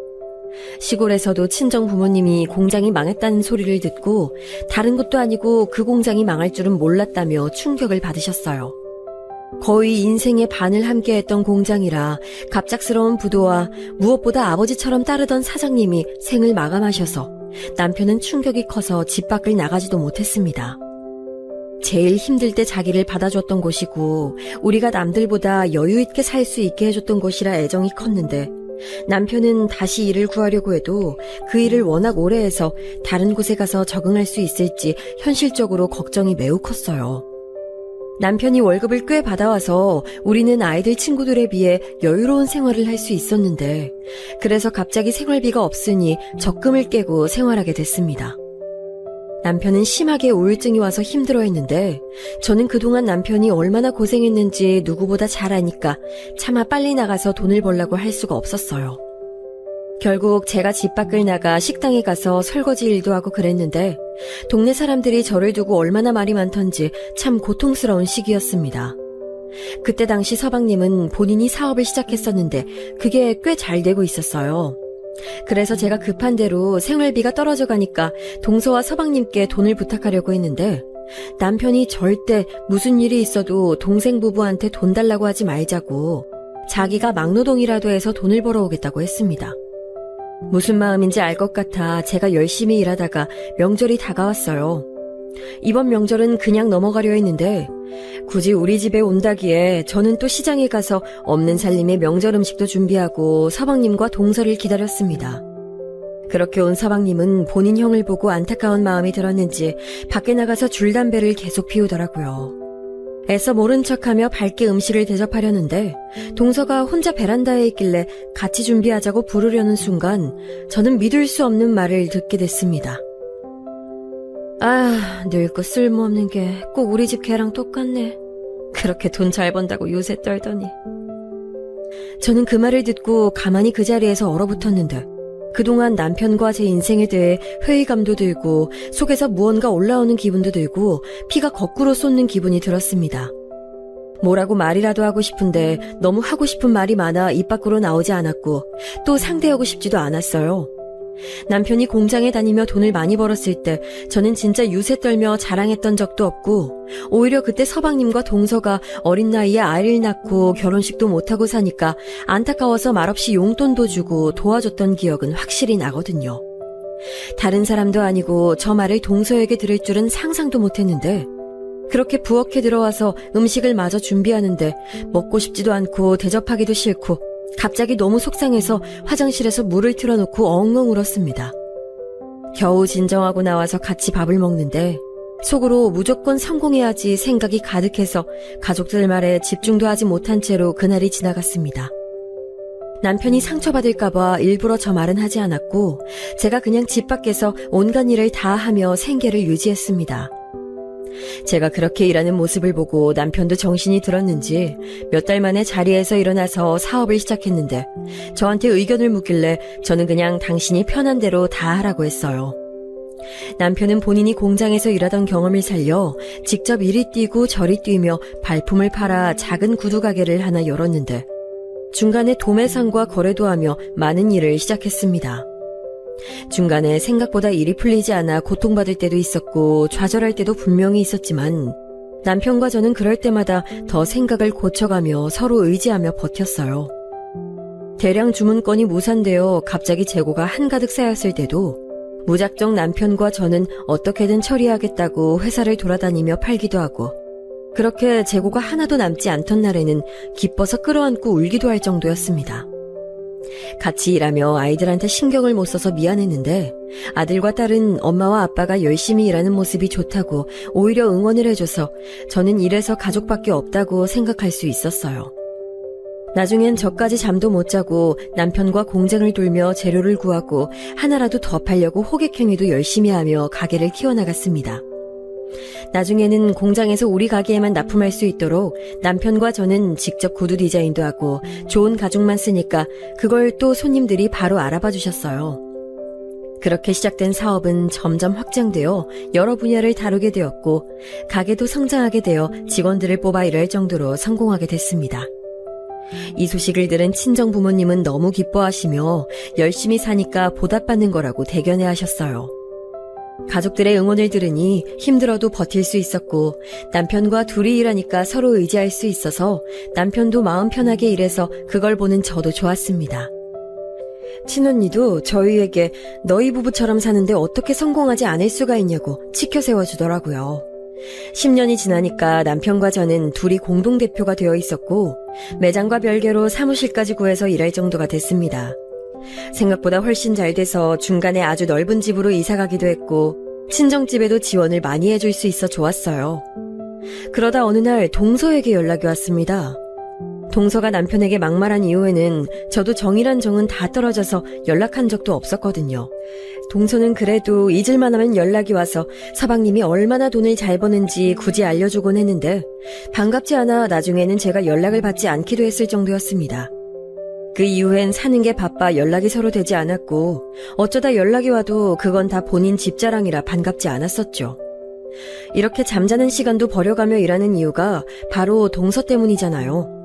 C: 시골에서도 친정 부모님이 공장이 망했다는 소리를 듣고 다른 것도 아니고 그 공장이 망할 줄은 몰랐다며 충격을 받으셨어요. 거의 인생의 반을 함께했던 공장이라 갑작스러운 부도와 무엇보다 아버지처럼 따르던 사장님이 생을 마감하셔서 남편은 충격이 커서 집 밖을 나가지도 못했습니다. 제일 힘들 때 자기를 받아줬던 곳이고 우리가 남들보다 여유 있게 살 수 있게 해줬던 곳이라 애정이 컸는데 남편은 다시 일을 구하려고 해도 그 일을 워낙 오래 해서 다른 곳에 가서 적응할 수 있을지 현실적으로 걱정이 매우 컸어요. 남편이 월급을 꽤 받아와서 우리는 아이들 친구들에 비해 여유로운 생활을 할 수 있었는데 그래서 갑자기 생활비가 없으니 적금을 깨고 생활하게 됐습니다. 남편은 심하게 우울증이 와서 힘들어했는데 저는 그동안 남편이 얼마나 고생했는지 누구보다 잘 아니까 차마 빨리 나가서 돈을 벌라고 할 수가 없었어요. 결국 제가 집 밖을 나가 식당에 가서 설거지 일도 하고 그랬는데 동네 사람들이 저를 두고 얼마나 말이 많던지 참 고통스러운 시기였습니다. 그때 당시 서방님은 본인이 사업을 시작했었는데 그게 꽤 잘 되고 있었어요. 그래서 제가 급한 대로 생활비가 떨어져 가니까 동서와 서방님께 돈을 부탁하려고 했는데 남편이 절대 무슨 일이 있어도 동생 부부한테 돈 달라고 하지 말자고 자기가 막노동이라도 해서 돈을 벌어오겠다고 했습니다. 무슨 마음인지 알 것 같아 제가 열심히 일하다가 명절이 다가왔어요. 이번 명절은 그냥 넘어가려 했는데 굳이 우리 집에 온다기에 저는 또 시장에 가서 없는 살림에 명절 음식도 준비하고 서방님과 동서를 기다렸습니다. 그렇게 온 서방님은 본인 형을 보고 안타까운 마음이 들었는지 밖에 나가서 줄담배를 계속 피우더라고요. 애써 모른 척하며 밝게 음식을 대접하려는데 동서가 혼자 베란다에 있길래 같이 준비하자고 부르려는 순간 저는 믿을 수 없는 말을 듣게 됐습니다. 아, 늙고 쓸모없는 게 꼭 우리 집 개랑 똑같네. 그렇게 돈 잘 번다고 요새 떨더니. 저는 그 말을 듣고 가만히 그 자리에서 얼어붙었는데 그동안 남편과 제 인생에 대해 회의감도 들고 속에서 무언가 올라오는 기분도 들고 피가 거꾸로 솟는 기분이 들었습니다. 뭐라고 말이라도 하고 싶은데 너무 하고 싶은 말이 많아 입 밖으로 나오지 않았고 또 상대하고 싶지도 않았어요. 남편이 공장에 다니며 돈을 많이 벌었을 때 저는 진짜 유세 떨며 자랑했던 적도 없고 오히려 그때 서방님과 동서가 어린 나이에 아이를 낳고 결혼식도 못하고 사니까 안타까워서 말없이 용돈도 주고 도와줬던 기억은 확실히 나거든요. 다른 사람도 아니고 저 말을 동서에게 들을 줄은 상상도 못했는데
B: 그렇게 부엌에 들어와서 음식을 마저 준비하는데 먹고 싶지도 않고 대접하기도 싫고 갑자기 너무 속상해서 화장실에서 물을 틀어놓고 엉엉 울었습니다. 겨우 진정하고 나와서 같이 밥을 먹는데 속으로 무조건 성공해야지 생각이 가득해서 가족들 말에 집중도 하지 못한 채로 그날이 지나갔습니다. 남편이 상처받을까봐 일부러 저 말은 하지 않았고 제가 그냥 집 밖에서 온갖 일을 다 하며 생계를 유지했습니다. 제가 그렇게 일하는 모습을 보고 남편도 정신이 들었는지 몇 달 만에 자리에서 일어나서 사업을 시작했는데 저한테 의견을 묻길래 저는 그냥 당신이 편한 대로 다 하라고 했어요. 남편은 본인이 공장에서 일하던 경험을 살려 직접 이리 뛰고 저리 뛰며 발품을 팔아 작은 구두 가게를 하나 열었는데 중간에 도매상과 거래도 하며 많은 일을 시작했습니다. 중간에 생각보다 일이 풀리지 않아 고통받을 때도 있었고 좌절할 때도 분명히 있었지만 남편과 저는 그럴 때마다 더 생각을 고쳐가며 서로 의지하며 버텼어요. 대량 주문건이 무산되어 갑자기 재고가 한가득 쌓였을 때도 무작정 남편과 저는 어떻게든 처리하겠다고 회사를 돌아다니며 팔기도 하고 그렇게 재고가 하나도 남지 않던 날에는 기뻐서 끌어안고 울기도 할 정도였습니다. 같이 일하며 아이들한테 신경을 못 써서 미안했는데 아들과 딸은 엄마와 아빠가 열심히 일하는 모습이 좋다고 오히려 응원을 해줘서 저는 이래서 가족밖에 없다고 생각할 수 있었어요. 나중엔 저까지 잠도 못 자고 남편과 공장을 돌며 재료를 구하고 하나라도 더 팔려고 호객행위도 열심히 하며 가게를 키워나갔습니다. 나중에는 공장에서 우리 가게에만 납품할 수 있도록 남편과 저는 직접 구두 디자인도 하고 좋은 가죽만 쓰니까 그걸 또 손님들이 바로 알아봐 주셨어요. 그렇게 시작된 사업은 점점 확장되어 여러 분야를 다루게 되었고 가게도 성장하게 되어 직원들을 뽑아 일할 정도로 성공하게 됐습니다. 이 소식을 들은 친정 부모님은 너무 기뻐하시며 열심히 사니까 보답받는 거라고 대견해 하셨어요. 가족들의 응원을 들으니 힘들어도 버틸 수 있었고 남편과 둘이 일하니까 서로 의지할 수 있어서 남편도 마음 편하게 일해서 그걸 보는 저도 좋았습니다. 친언니도 저희에게 너희 부부처럼 사는데 어떻게 성공하지 않을 수가 있냐고 치켜 세워주더라고요. 10년이 지나니까 남편과 저는 둘이 공동대표가 되어 있었고 매장과 별개로 사무실까지 구해서 일할 정도가 됐습니다. 생각보다 훨씬 잘 돼서 중간에 아주 넓은 집으로 이사가기도 했고 친정집에도 지원을 많이 해줄 수 있어 좋았어요. 그러다 어느 날 동서에게 연락이 왔습니다. 동서가 남편에게 막말한 이후에는 저도 정이란 정은 다 떨어져서 연락한 적도 없었거든요. 동서는 그래도 잊을만 하면 연락이 와서 서방님이 얼마나 돈을 잘 버는지 굳이 알려주곤 했는데 반갑지 않아 나중에는 제가 연락을 받지 않기도 했을 정도였습니다. 그 이후엔 사는 게 바빠 연락이 서로 되지 않았고 어쩌다 연락이 와도 그건 다 본인 집자랑이라 반갑지 않았었죠. 이렇게 잠자는 시간도 버려가며 일하는 이유가 바로 동서 때문이잖아요.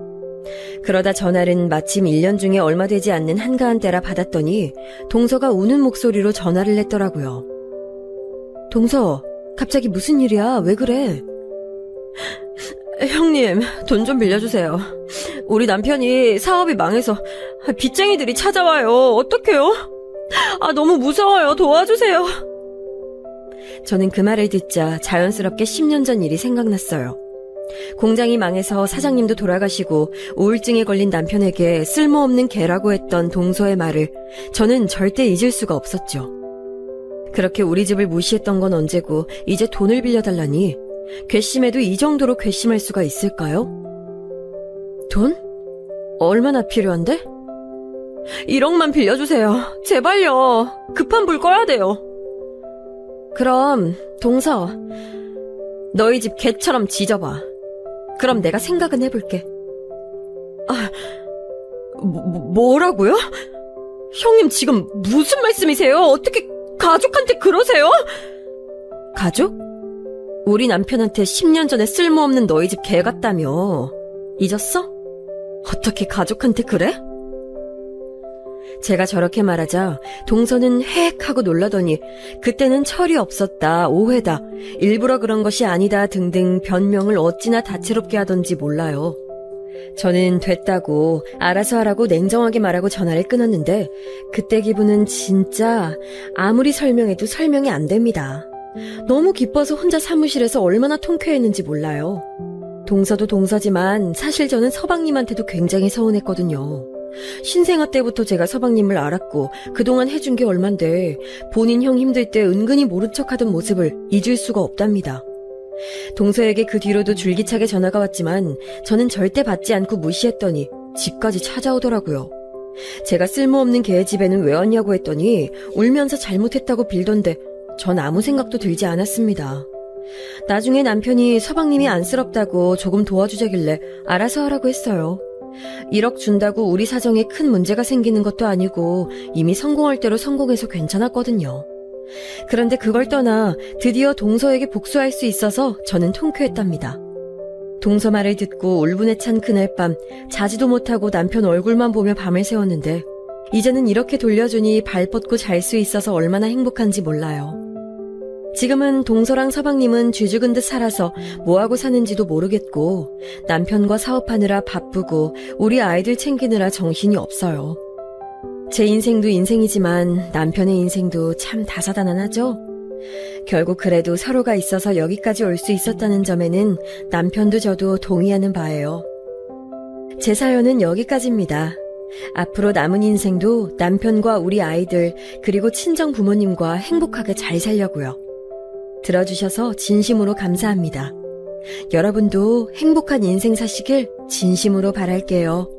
B: 그러다 전화는 마침 1년 중에 얼마 되지 않는 한가한 때라 받았더니 동서가 우는 목소리로 전화를 했더라고요. 동서, 갑자기 무슨 일이야? 왜 그래? 형님, 돈 좀 빌려주세요. 우리 남편이 사업이 망해서 빚쟁이들이 찾아와요. 어떡해요? 너무 무서워요. 도와주세요. 저는 그 말을 듣자 자연스럽게 10년 전 일이 생각났어요. 공장이 망해서 사장님도 돌아가시고 우울증에 걸린 남편에게 쓸모없는 개라고 했던 동서의 말을 저는 절대 잊을 수가 없었죠. 그렇게 우리 집을 무시했던 건 언제고 이제 돈을 빌려달라니 괘씸해도 이 정도로 괘씸할 수가 있을까요? 돈? 얼마나 필요한데? 1억만 빌려주세요. 제발요. 급한 불 꺼야 돼요. 그럼 동서, 너희 집 개처럼 짖어봐. 그럼 내가 생각은 해볼게. 뭐라고요? 형님 지금 무슨 말씀이세요? 어떻게 가족한테 그러세요? 가족? 우리 남편한테 10년 전에 쓸모없는 너희 집 개 같다며. 잊었어? 어떻게 가족한테 그래? 제가 저렇게 말하자 동서는 헤익 하고 놀라더니 그때는 철이 없었다, 오해다, 일부러 그런 것이 아니다 등등 변명을 어찌나 다채롭게 하던지 몰라요. 저는 됐다고 알아서 하라고 냉정하게 말하고 전화를 끊었는데 그때 기분은 진짜 아무리 설명해도 설명이 안 됩니다. 너무 기뻐서 혼자 사무실에서 얼마나 통쾌했는지 몰라요. 동서도 동서지만 사실 저는 서방님한테도 굉장히 서운했거든요. 신생아 때부터 제가 서방님을 알았고 그동안 해준 게 얼만데 본인 형 힘들 때 은근히 모른 척하던 모습을 잊을 수가 없답니다. 동서에게 그 뒤로도 줄기차게 전화가 왔지만 저는 절대 받지 않고 무시했더니 집까지 찾아오더라고요. 제가 쓸모없는 걔의 집에는 왜 왔냐고 했더니 울면서 잘못했다고 빌던데 전 아무 생각도 들지 않았습니다. 나중에 남편이 서방님이 안쓰럽다고 조금 도와주자길래 알아서 하라고 했어요. 1억 준다고 우리 사정에 큰 문제가 생기는 것도 아니고 이미 성공할 대로 성공해서 괜찮았거든요. 그런데 그걸 떠나 드디어 동서에게 복수할 수 있어서 저는 통쾌했답니다. 동서 말을 듣고 울분에 찬 그날 밤 자지도 못하고 남편 얼굴만 보며 밤을 새웠는데 이제는 이렇게 돌려주니 발 뻗고 잘 수 있어서 얼마나 행복한지 몰라요. 지금은 동서랑 서방님은 쥐죽은 듯 살아서 뭐하고 사는지도 모르겠고 남편과 사업하느라 바쁘고 우리 아이들 챙기느라 정신이 없어요. 제 인생도 인생이지만 남편의 인생도 참 다사다난하죠? 결국 그래도 서로가 있어서 여기까지 올 수 있었다는 점에는 남편도 저도 동의하는 바예요. 제 사연은 여기까지입니다. 앞으로 남은 인생도 남편과 우리 아이들 그리고 친정 부모님과 행복하게 잘 살려고요. 들어주셔서 진심으로 감사합니다. 여러분도 행복한 인생 사시길 진심으로 바랄게요.